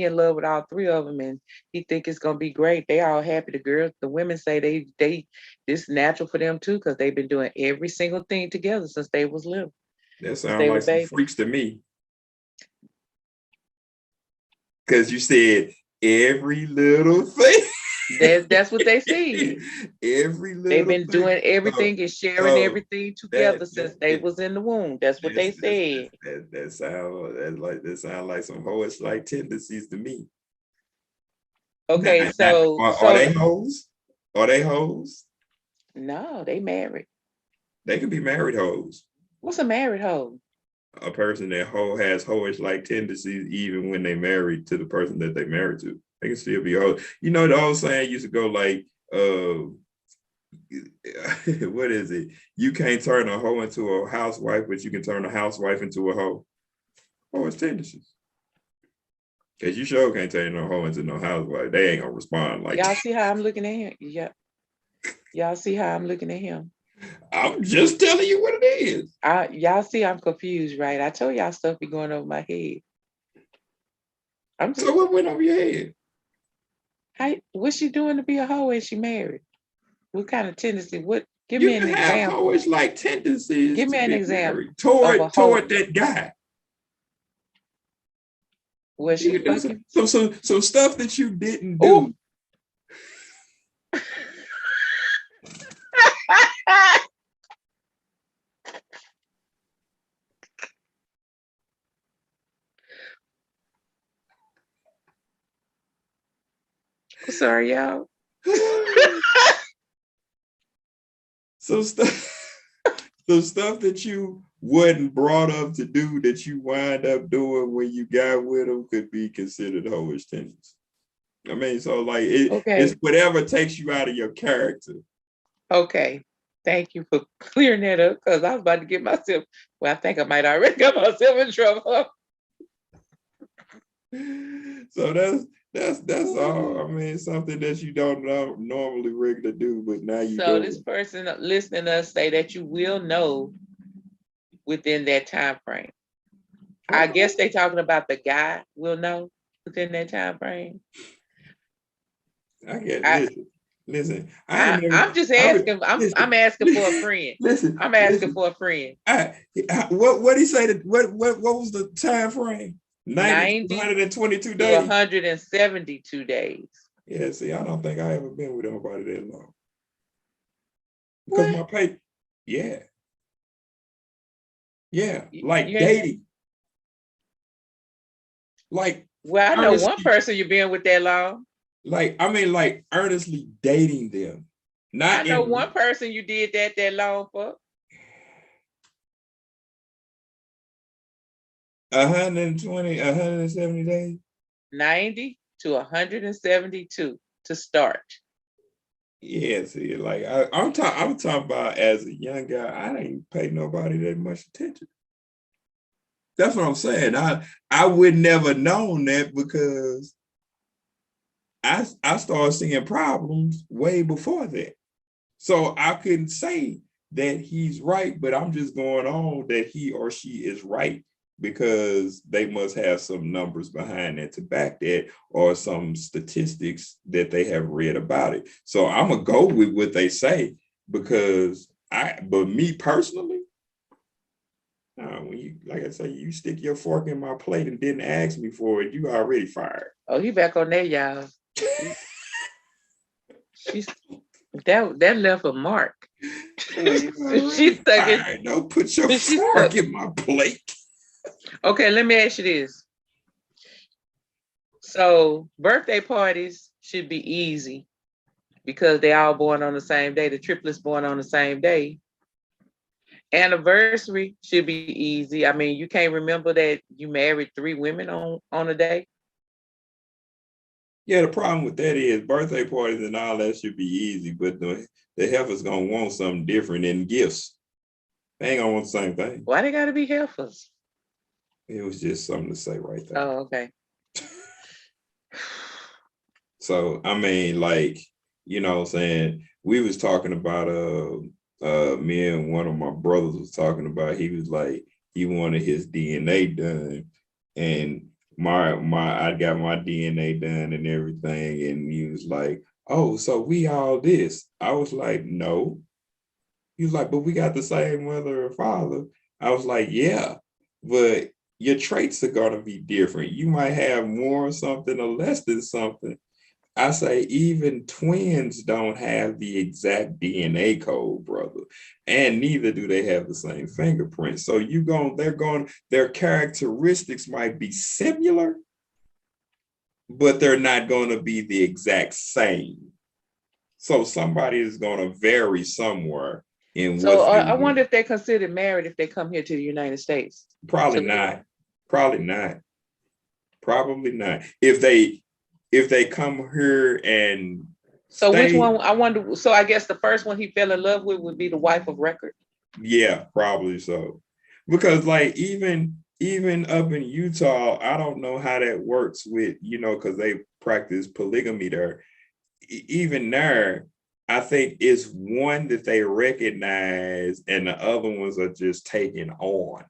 [SPEAKER 2] in love with all 3 of them, and he think it's gonna be great. They all happy. The women say they it's natural for them too, because they've been doing every single thing together since they was little.
[SPEAKER 1] That sounds like some freaks to me. Because you said every little thing.
[SPEAKER 2] That's what they see.
[SPEAKER 1] Every little
[SPEAKER 2] They've been
[SPEAKER 1] thing.
[SPEAKER 2] doing everything and sharing everything together since they was in the womb. That's what they said.
[SPEAKER 1] That sound like some hoish like tendencies to me.
[SPEAKER 2] Okay,
[SPEAKER 1] are they hoes? Are they hoes?
[SPEAKER 2] No, they married.
[SPEAKER 1] They could be married hoes.
[SPEAKER 2] What's a married hoe?
[SPEAKER 1] A person that has hoish like tendencies even when they married to the person that they married to. They can still be hoes. You know, the old saying used to go like, what is it? You can't turn a hoe into a housewife, but you can turn a housewife into a hoe. Oh, it's tendencies. Because you sure can't turn no hoe into no housewife. They ain't gonna respond like
[SPEAKER 2] y'all
[SPEAKER 1] that.
[SPEAKER 2] see how I'm looking at him? Yeah. Y'all see how I'm looking at him?
[SPEAKER 1] I'm just telling you what it is.
[SPEAKER 2] Y'all see I'm confused, right? I told y'all stuff be going over my head.
[SPEAKER 1] So what went over your head?
[SPEAKER 2] What's she doing to be a hoe and she married? What kind of tendency? Give me an example.
[SPEAKER 1] It's like tendencies.
[SPEAKER 2] Give me an example
[SPEAKER 1] toward that guy.
[SPEAKER 2] Was she fucking?
[SPEAKER 1] Some stuff that you didn't do.
[SPEAKER 2] Sorry, y'all.
[SPEAKER 1] Some stuff that you wasn't brought up to do that you wind up doing when you got with them could be considered hoish tendencies. I mean, so like it's whatever takes you out of your character.
[SPEAKER 2] Okay. Thank you for clearing that up, because I was about to get myself, well, I think I might already got myself in trouble.
[SPEAKER 1] So that's all. I mean, something that you don't normally regular do, but now you
[SPEAKER 2] So this person listening to us say that you will know within that time frame. Okay. I guess they talking about the guy will know within that time frame.
[SPEAKER 1] I get listen.
[SPEAKER 2] I'm just asking. I'm asking for a friend.
[SPEAKER 1] Listen,
[SPEAKER 2] I'm asking for a friend.
[SPEAKER 1] What he say? What was the time frame? 90 to 122 days.
[SPEAKER 2] 172 days.
[SPEAKER 1] Yeah, see, I don't think I ever been with nobody that long. Because my pay, yeah, like dating. Like,
[SPEAKER 2] well, I know one person you've been with that long.
[SPEAKER 1] Like, I mean, like earnestly dating them.
[SPEAKER 2] I know one person you did that long for.
[SPEAKER 1] 120, 170 days.
[SPEAKER 2] 90 to 172 to start.
[SPEAKER 1] Yeah, see, like I'm talking about as a young guy, I didn't pay nobody that much attention. That's what I'm saying. I would never known that because I started seeing problems way before that. So I couldn't say that he's right, but I'm just going on that he or she is right because they must have some numbers behind that to back that, or some statistics that they have read about it. So I'm gonna go with what they say, because but me personally, when you, like I say, you stick your fork in my plate and didn't ask me for it, you already fired.
[SPEAKER 2] Oh, he back on there, y'all. She's that left a mark. She's stuck in.
[SPEAKER 1] Don't put your fork in my plate.
[SPEAKER 2] Okay, let me ask you this. So birthday parties should be easy because they all born on the same day. The triplets born on the same day. Anniversary should be easy. I mean, you can't remember that you married 3 women on a day.
[SPEAKER 1] Yeah, the problem with that is birthday parties and all that should be easy, but the heifer's gonna want something different than gifts. They ain't gonna want the same thing.
[SPEAKER 2] Why they gotta be heifers?
[SPEAKER 1] It was just something to say right there.
[SPEAKER 2] Oh, okay.
[SPEAKER 1] So I mean, like, you know what I'm saying? We was talking about me and one of my brothers was talking about, he was like, he wanted his DNA done, and I got my DNA done and everything, and he was like, oh, so we all this. I was like, no. He was like, but we got the same mother and father. I was like, yeah, but your traits are gonna be different. You might have more something or less than something. I say even twins don't have the exact DNA code, brother, and neither do they have the same fingerprints. So their characteristics might be similar, but they're not going to be the exact same. So somebody is going to vary somewhere in
[SPEAKER 2] So
[SPEAKER 1] what's.
[SPEAKER 2] I wonder if they consider married if they come here to the United States.
[SPEAKER 1] Probably not. Probably not. Probably not. If they come here and
[SPEAKER 2] so stay, which one? I wonder. So I guess the first one he fell in love with would be the wife of record.
[SPEAKER 1] Yeah, probably so. Because like even up in Utah, I don't know how that works with, because they practice polygamy there. Even there, I think it's one that they recognize and the other ones are just taken on.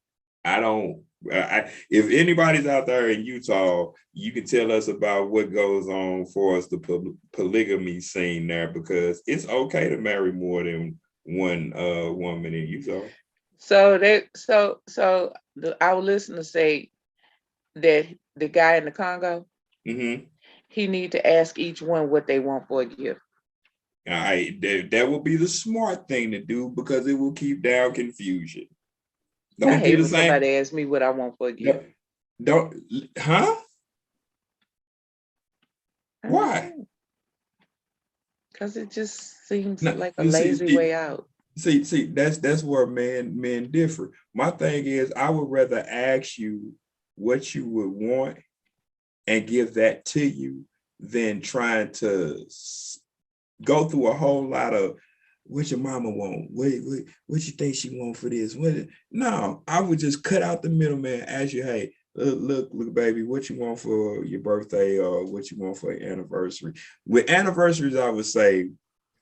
[SPEAKER 1] If anybody's out there in Utah, you can tell us about what goes on for us, the polygamy scene there, because it's okay to marry more than one woman in Utah.
[SPEAKER 2] So our listeners say that the guy in the Congo, he need to ask each one what they want for a gift.
[SPEAKER 1] That will be the smart thing to do, because it will keep down confusion.
[SPEAKER 2] Don't get the same. Somebody ask me what I want for a gift.
[SPEAKER 1] Huh? Why?
[SPEAKER 2] Because it just seems like a lazy way out.
[SPEAKER 1] See, that's where men differ. My thing is, I would rather ask you what you would want and give that to you than trying to go through a whole lot of what your mama want, what you think she want for this. No, I would just cut out the middleman, ask you, hey, look, baby, what you want for your birthday or what you want for your anniversary. With anniversaries, I would say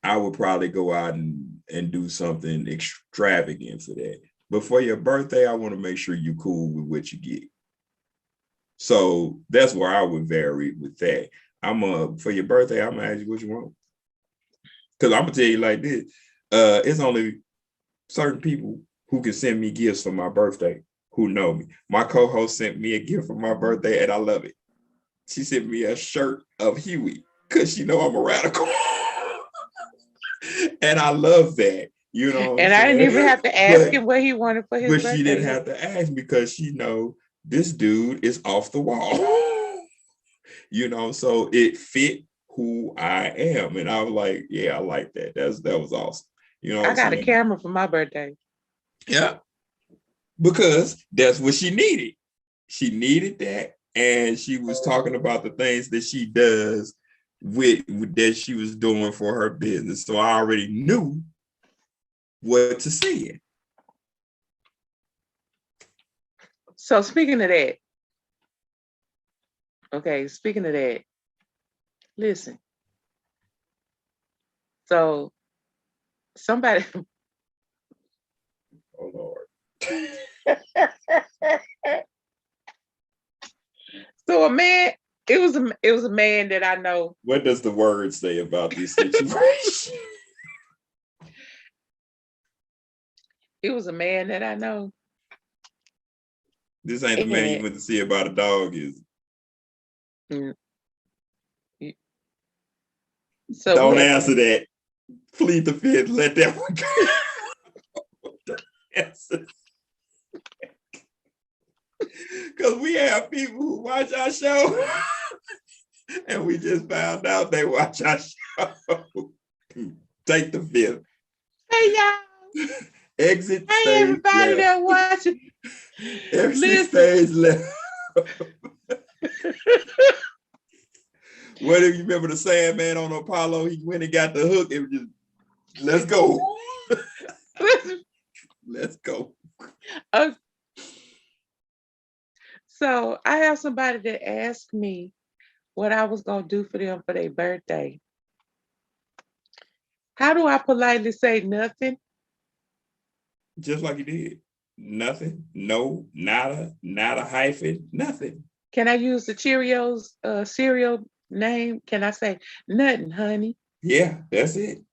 [SPEAKER 1] I would probably go out and do something extravagant for that. But for your birthday, I want to make sure you're cool with what you get. So that's where I would vary with that. For your birthday, I'm gonna ask you what you want. Because I'm gonna tell you like this, it's only certain people who can send me gifts for my birthday who know me. My co-host sent me a gift for my birthday and I love it. She sent me a shirt of Huey because she know I'm a radical. And I love that,
[SPEAKER 2] And I didn't even have to ask him what he wanted for his birthday.
[SPEAKER 1] But she didn't have to ask because she know this dude is off the wall. So it fit who I am. And I was like, yeah, I like that. That was awesome.
[SPEAKER 2] I got a camera for my birthday.
[SPEAKER 1] Yeah. Because that's what she needed. She needed that. And she was talking about the things that she does with that she was doing for her business. So I already knew what to say.
[SPEAKER 2] So speaking of that, listen. So somebody.
[SPEAKER 1] Oh Lord.
[SPEAKER 2] So a man, it was a man that I know.
[SPEAKER 1] What does the word say about this situation?
[SPEAKER 2] It was a man that I know.
[SPEAKER 1] This ain't the man you went to see about a dog, is
[SPEAKER 2] it? So
[SPEAKER 1] don't answer that. Plead the fifth. Let that one go. Because we have people who watch our show, and we just found out they watch our show. Take the fifth.
[SPEAKER 2] Hey y'all.
[SPEAKER 1] Exit
[SPEAKER 2] hey
[SPEAKER 1] stage
[SPEAKER 2] everybody
[SPEAKER 1] left.
[SPEAKER 2] that watching.
[SPEAKER 1] Exit stage left. What if you remember the Sandman on Apollo? He went and got the hook and just, let's go. Let's go.
[SPEAKER 2] So I have somebody that asked me what I was going to do for them for their birthday. How do I politely say nothing?
[SPEAKER 1] Just like you did. Nothing. No, nada, not a hyphen, nothing.
[SPEAKER 2] Can I use the Cheerios cereal name? Can I say nothing, honey?
[SPEAKER 1] Yeah, that's it.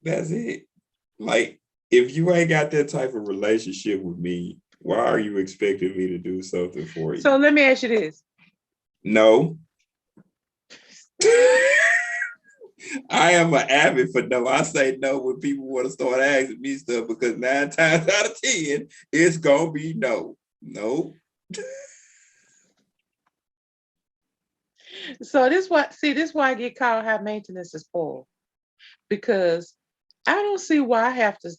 [SPEAKER 1] That's it. Like, if you ain't got that type of relationship with me, why are you expecting me to do something for you?
[SPEAKER 2] So let me ask you this.
[SPEAKER 1] No. I am an avid for no. I say no when people want to start asking me stuff because 9 times out of 10, it's gonna be no. No.
[SPEAKER 2] So this is why I get called high maintenance is poor. Because I don't see why I have to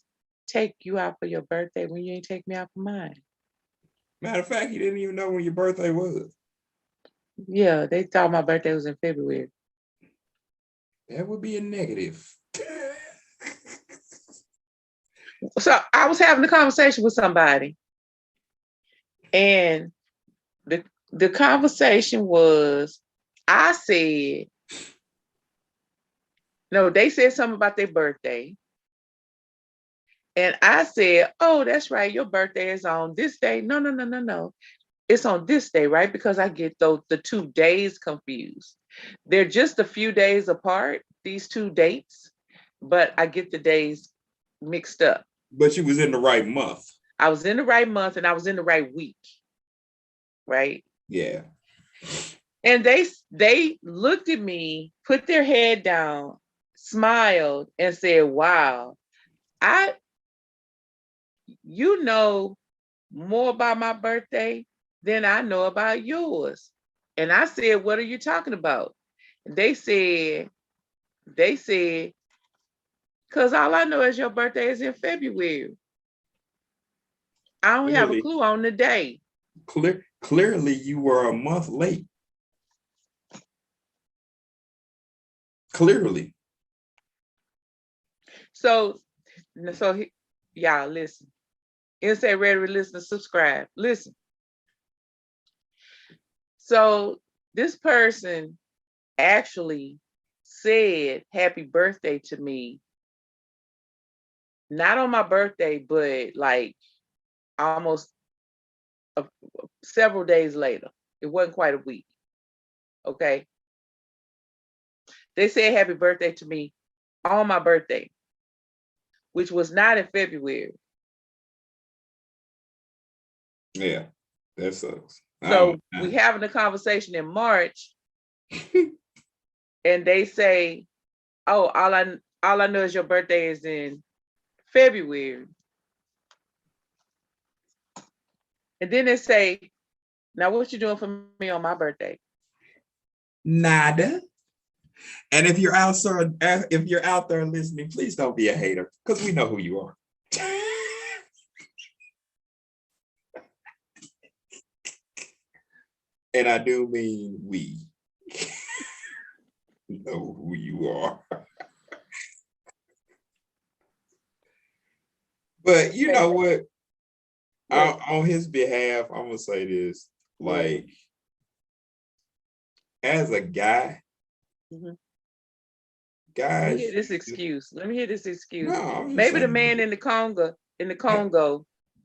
[SPEAKER 2] take you out for your birthday when you ain't take me out for mine.
[SPEAKER 1] Matter of fact, you didn't even know when your birthday was.
[SPEAKER 2] Yeah, they thought my birthday was in February.
[SPEAKER 1] That would be a negative.
[SPEAKER 2] So I was having a conversation with somebody, and the conversation was, I said, no, they said something about their birthday. And I said, oh, that's right, your birthday is on this day. No. It's on this day, right? Because I get the 2 days confused. They're just a few days apart, these 2 dates, but I get the days mixed up.
[SPEAKER 1] But you was in the right month.
[SPEAKER 2] I was in the right month and I was in the right week, right?
[SPEAKER 1] Yeah.
[SPEAKER 2] And they looked at me, put their head down, smiled, and said, wow, you know more about my birthday than I know about yours. And I said, what are you talking about? And they said, because all I know is your birthday is in February. I don't have a clue on the day.
[SPEAKER 1] Clearly, you were a month late. Clearly.
[SPEAKER 2] So y'all listen. Insert ready to listen, subscribe. Listen. So this person actually said happy birthday to me, not on my birthday, but like almost several days later. It wasn't quite a week. Okay. They said happy birthday to me on my birthday, which was not in February.
[SPEAKER 1] Yeah, that sucks.
[SPEAKER 2] So we having a conversation in March, and they say, "Oh, all I know is your birthday is in February." And then they say, "Now what you doing for me on my birthday?"
[SPEAKER 1] Nada. And if you're out there listening, please don't be a hater because we know who you are. And I do mean we know who you are. But you know what? On his behalf, I'm gonna say this: like, as a guy, guys.
[SPEAKER 2] Let me hear this excuse.
[SPEAKER 1] No,
[SPEAKER 2] maybe the man in the Congo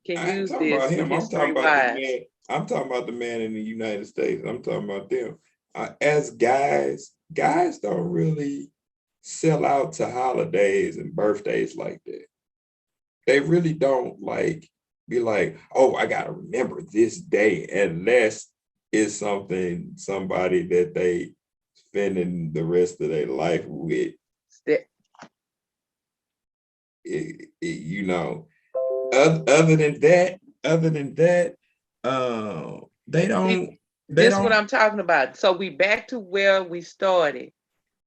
[SPEAKER 2] can use this with his 3 wives.
[SPEAKER 1] I'm talking about the man in the United States. I'm talking about them. As guys don't really sell out to holidays and birthdays like that. They really don't like be like, oh, I gotta remember this day, unless it's somebody that they spending the rest of their life with.
[SPEAKER 2] That-
[SPEAKER 1] You know, other than that, they don't,
[SPEAKER 2] See, this is what I'm talking about. So we back to where we started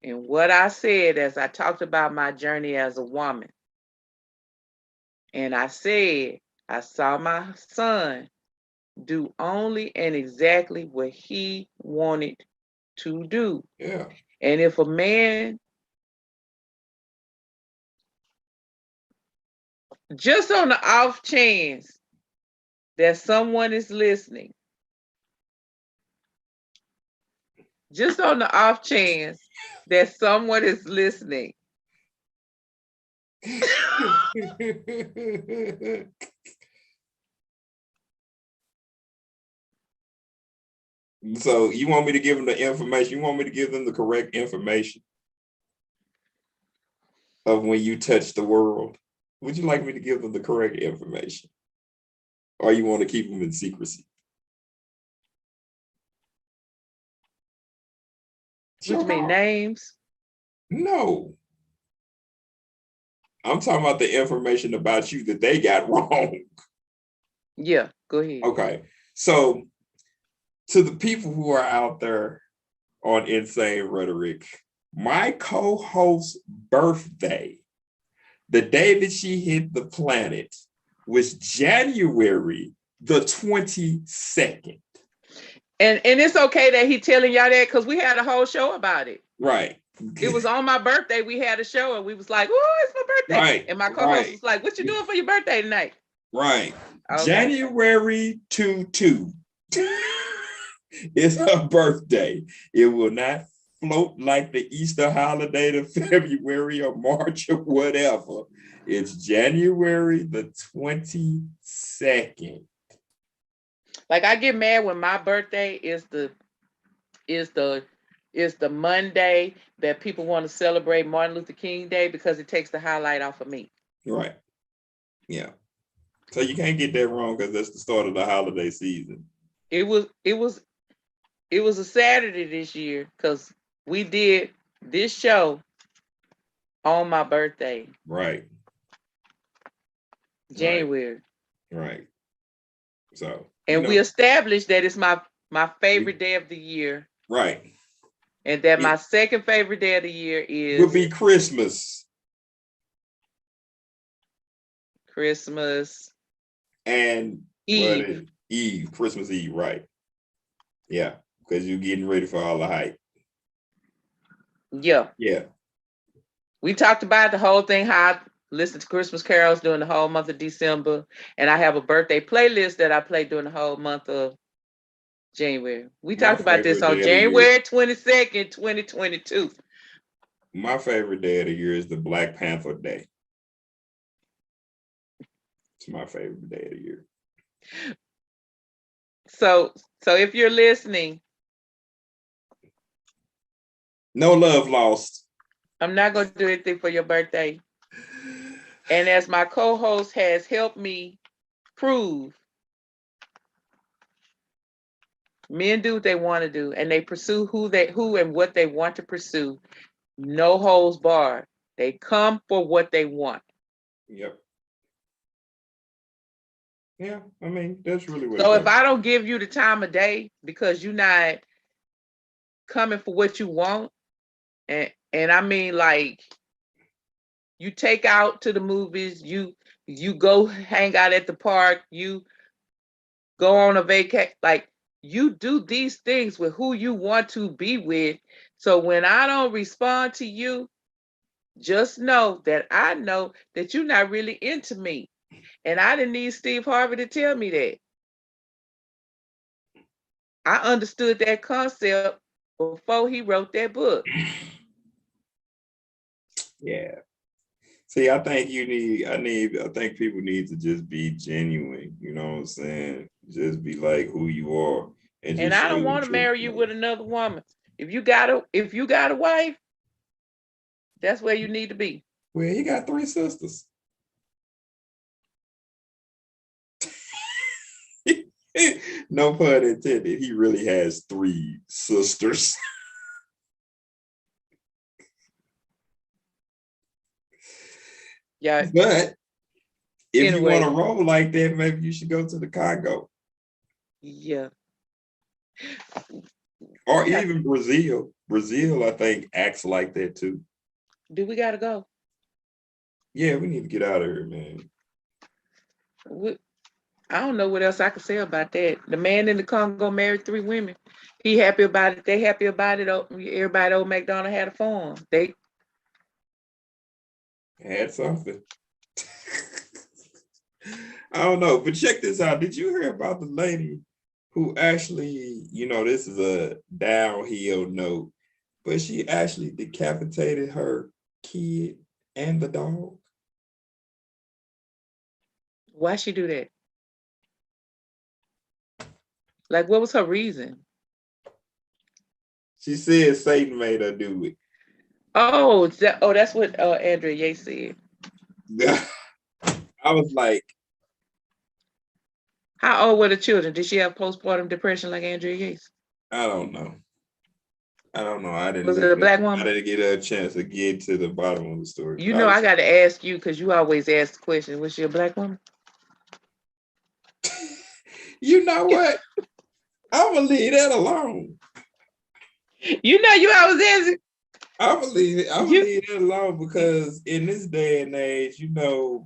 [SPEAKER 2] and what I said as I talked about my journey as a woman. And I said, I saw my son do only and exactly what he wanted to do.
[SPEAKER 1] Yeah.
[SPEAKER 2] And if a man, just on the off chance that someone is listening, just on the off chance that someone is listening.
[SPEAKER 1] So you want me to give them the information? You want me to give them the correct information of when you touch the world? Would you like me to give them the correct information? Or you want to keep them in secrecy?
[SPEAKER 2] Which mean names?
[SPEAKER 1] No. I'm talking about the information about you that they got wrong.
[SPEAKER 2] Yeah, go ahead.
[SPEAKER 1] Okay. So to the people who are out there on Insane Rhetoric, my co-host's birthday, the day that she hit the planet, was January the 22nd.
[SPEAKER 2] And it's okay that he telling y'all that because we had a whole show about it.
[SPEAKER 1] Right.
[SPEAKER 2] It was on my birthday. We had a show and we was like, "Oh, it's my birthday!"
[SPEAKER 1] Right.
[SPEAKER 2] And my co-host was like, "What you doing for your birthday tonight?"
[SPEAKER 1] Right.
[SPEAKER 2] Okay.
[SPEAKER 1] January 22 is her birthday. It will not float like the Easter holiday to February or March or whatever. It's January the 22nd.
[SPEAKER 2] Like I get mad when my birthday is the Monday that people want to celebrate Martin Luther King Day because it takes the highlight off of me.
[SPEAKER 1] Right. Yeah. So you can't get that wrong because that's the start of the holiday season.
[SPEAKER 2] It was a Saturday this year because we did this show on my birthday.
[SPEAKER 1] Right.
[SPEAKER 2] January.
[SPEAKER 1] Right. So.
[SPEAKER 2] And we established that it's my favorite day of the year.
[SPEAKER 1] Right.
[SPEAKER 2] And that my second favorite day of the year
[SPEAKER 1] would be Christmas.
[SPEAKER 2] Christmas.
[SPEAKER 1] And
[SPEAKER 2] Eve.
[SPEAKER 1] Christmas Eve, right. Yeah, because you're getting ready for all the hype.
[SPEAKER 2] Yeah.
[SPEAKER 1] Yeah.
[SPEAKER 2] We talked about the whole thing, how I listen to Christmas carols during the whole month of December. And I have a birthday playlist that I play during the whole month of January. We talked about this on January 22nd, 2022.
[SPEAKER 1] My favorite day of the year is the Black Panther Day. It's my favorite day of the year.
[SPEAKER 2] So if you're listening,
[SPEAKER 1] no love lost.
[SPEAKER 2] I'm not going to do anything for your birthday. And as my co-host has helped me prove, men do what they want to do, and they pursue who and what they want to pursue. No holds barred. They come for what they want.
[SPEAKER 1] Yep. Yeah, I mean, that's really what.
[SPEAKER 2] So if I don't give you the time of day because you're not coming for what you want, and I mean, like, you take out to the movies, you go hang out at the park, you go on a vacation, like, you do these things with who you want to be with. So when I don't respond to you, just know that I know that you're not really into me. And I didn't need Steve Harvey to tell me that. I understood that concept before he wrote that book.
[SPEAKER 1] Yeah. See, I think I think people need to just be genuine, you know what I'm saying? Just be like who you are and
[SPEAKER 2] And
[SPEAKER 1] just
[SPEAKER 2] I
[SPEAKER 1] show
[SPEAKER 2] don't
[SPEAKER 1] your
[SPEAKER 2] want to
[SPEAKER 1] true
[SPEAKER 2] marry you with
[SPEAKER 1] colors.
[SPEAKER 2] another woman. If you got a wife, that's where you need to be.
[SPEAKER 1] Well, he got 3 sisters. No pun intended. He really has 3 sisters.
[SPEAKER 2] Yeah.
[SPEAKER 1] But if you want
[SPEAKER 2] Anyway,
[SPEAKER 1] to roll like that, maybe you should go to the Congo
[SPEAKER 2] yeah.
[SPEAKER 1] or
[SPEAKER 2] We got.
[SPEAKER 1] even Brazil. Brazil, I think, acts like that too.
[SPEAKER 2] Do we gotta go?
[SPEAKER 1] Yeah, we need to get out of here, man.
[SPEAKER 2] I don't know what else I can say about that. The man in the Congo married 3 women. He happy about it. They happy about it. Everybody at Old McDonald had a farm. They
[SPEAKER 1] Had something. I don't know, but check this out. Did you hear about the lady who actually, this is a downhill note, but she actually decapitated her kid and the dog?
[SPEAKER 2] Why she do that? Like, what was her reason?
[SPEAKER 1] She said Satan made her do it.
[SPEAKER 2] That's what Andrea Yates said.
[SPEAKER 1] I was like,
[SPEAKER 2] How old were the children? Did she have postpartum depression like Andrea Yates?
[SPEAKER 1] I don't know. I didn't
[SPEAKER 2] Was
[SPEAKER 1] look
[SPEAKER 2] it a
[SPEAKER 1] it up.
[SPEAKER 2] black
[SPEAKER 1] I
[SPEAKER 2] woman?
[SPEAKER 1] didn't get a chance to get to the bottom of the story.
[SPEAKER 2] You know, I got to ask you because you always ask the question. Was she a black woman?
[SPEAKER 1] You know what? I'm gonna leave that alone.
[SPEAKER 2] You know, you always ask.
[SPEAKER 1] I'm gonna leave that alone because in this day and age,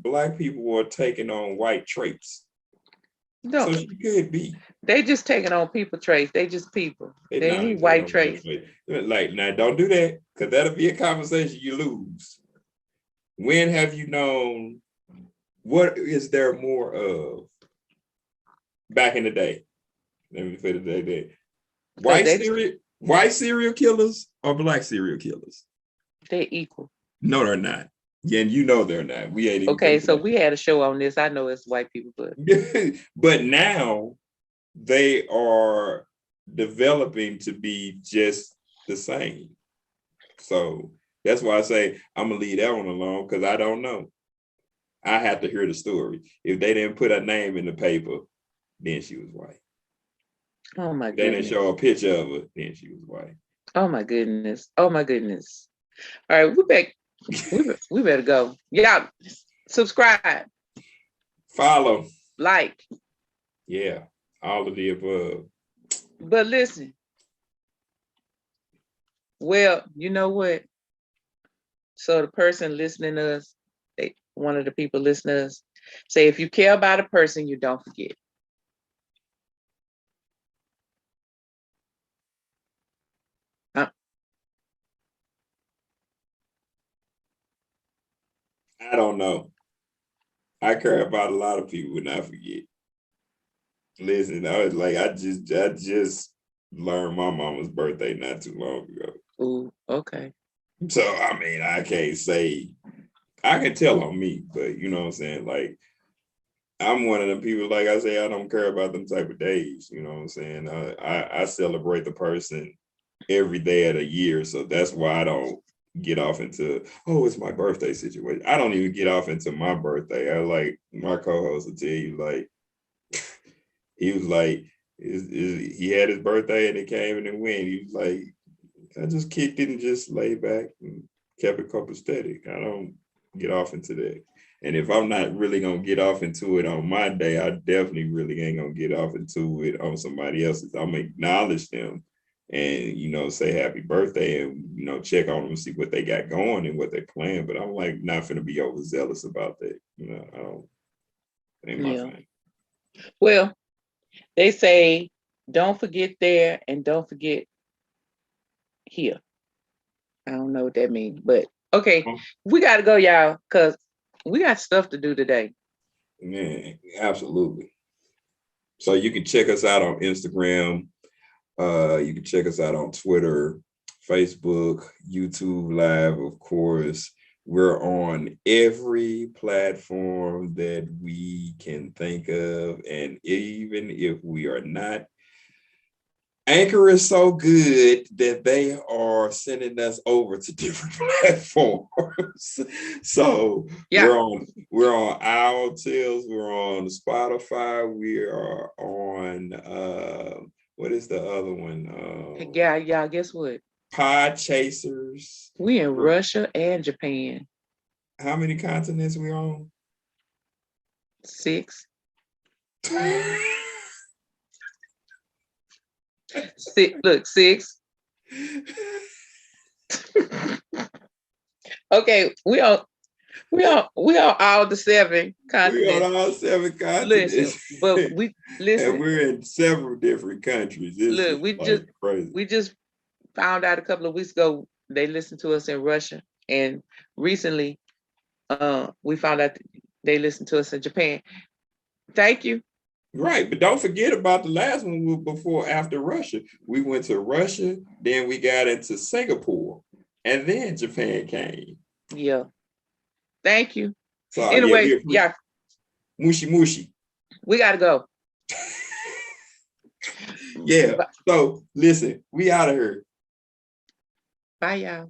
[SPEAKER 1] black people are taking on white traits.
[SPEAKER 2] No,
[SPEAKER 1] So she could be.
[SPEAKER 2] they just taking on people traits. They just people. They ain't
[SPEAKER 1] Taking
[SPEAKER 2] white
[SPEAKER 1] on white
[SPEAKER 2] traits.
[SPEAKER 1] traits. Like, now don't do that because that'll be a conversation you lose. When have you known? What is there more of back in the day? Let me put it that way. White serial killers or black serial killers?
[SPEAKER 2] They equal.
[SPEAKER 1] No, they're not. Yeah, and you know they're not. We ain't even
[SPEAKER 2] Okay, so we had a show on this. I know it's white people,
[SPEAKER 1] but now they are developing to be just the same. So that's why I say I'm gonna leave that one alone because I don't know. I have to hear the story. If they didn't put her name in the paper, then she was white.
[SPEAKER 2] oh my
[SPEAKER 1] If they didn't
[SPEAKER 2] goodness.
[SPEAKER 1] show a picture of her, then she was white.
[SPEAKER 2] Oh my goodness. Oh my goodness. All right, we're back. We better go. Yeah, subscribe,
[SPEAKER 1] Follow.
[SPEAKER 2] like.
[SPEAKER 1] Yeah, all of the above.
[SPEAKER 2] But listen, well, you know what? So the person listening to us, one of the people listening to us, say if you care about a person, you don't forget.
[SPEAKER 1] I don't know. I care about a lot of people and I forget. Listen, I just learned my mama's birthday not too long ago.
[SPEAKER 2] Ooh, okay.
[SPEAKER 1] So I mean, I can't say I can tell on me, but you know what I'm saying? Like I'm one of them people, like I say, I don't care about them type of days. You know what I'm saying? I celebrate the person every day of the year. So that's why I don't get off into, oh, it's my birthday situation. I don't even get off into my birthday. I like my co-host will tell you, like, he was like, he had his birthday and it came and it went. He was like, I just kicked it and just laid back and kept it copacetic. I don't get off into that. And if I'm not really gonna get off into it on my day, I definitely really ain't gonna get off into it on somebody else's. I'm gonna acknowledge them and say happy birthday and check on them and see what they got going and what they plan. But I'm like not gonna be overzealous about that. I don't ain't my thing.
[SPEAKER 2] Well, they say don't forget there and don't forget here. I don't know what that means, but okay, we got to go, y'all, because we got stuff to do today.
[SPEAKER 1] Man, absolutely. So you can check us out on Instagram. You can check us out on Twitter, Facebook, YouTube Live, of course. We're on every platform that we can think of. And even if we are not, Anchor is so good that they are sending us over to different platforms. So
[SPEAKER 2] Yeah.
[SPEAKER 1] we're on iTunes, we're on Spotify, we are on what is the other one?
[SPEAKER 2] Yeah, guess what?
[SPEAKER 1] Pod Chasers.
[SPEAKER 2] We in Russia and Japan.
[SPEAKER 1] How many continents we on?
[SPEAKER 2] 6. 6. Look, 6. Okay, we are all the 7 continents.
[SPEAKER 1] We on all 7 continents.
[SPEAKER 2] Listen, but we listen.
[SPEAKER 1] And we're in several different countries.
[SPEAKER 2] Look, we just found out a couple of weeks ago they listened to us in Russia, and recently we found out they listened to us in Japan. Thank you.
[SPEAKER 1] Right, but don't forget about the last one before after Russia. We went to Russia, then we got into Singapore, and then Japan came.
[SPEAKER 2] Yeah. Thank you.
[SPEAKER 1] So
[SPEAKER 2] anyway, yeah.
[SPEAKER 1] Mushi.
[SPEAKER 2] We gotta go.
[SPEAKER 1] Yeah. So listen, we out of here.
[SPEAKER 2] Bye, y'all.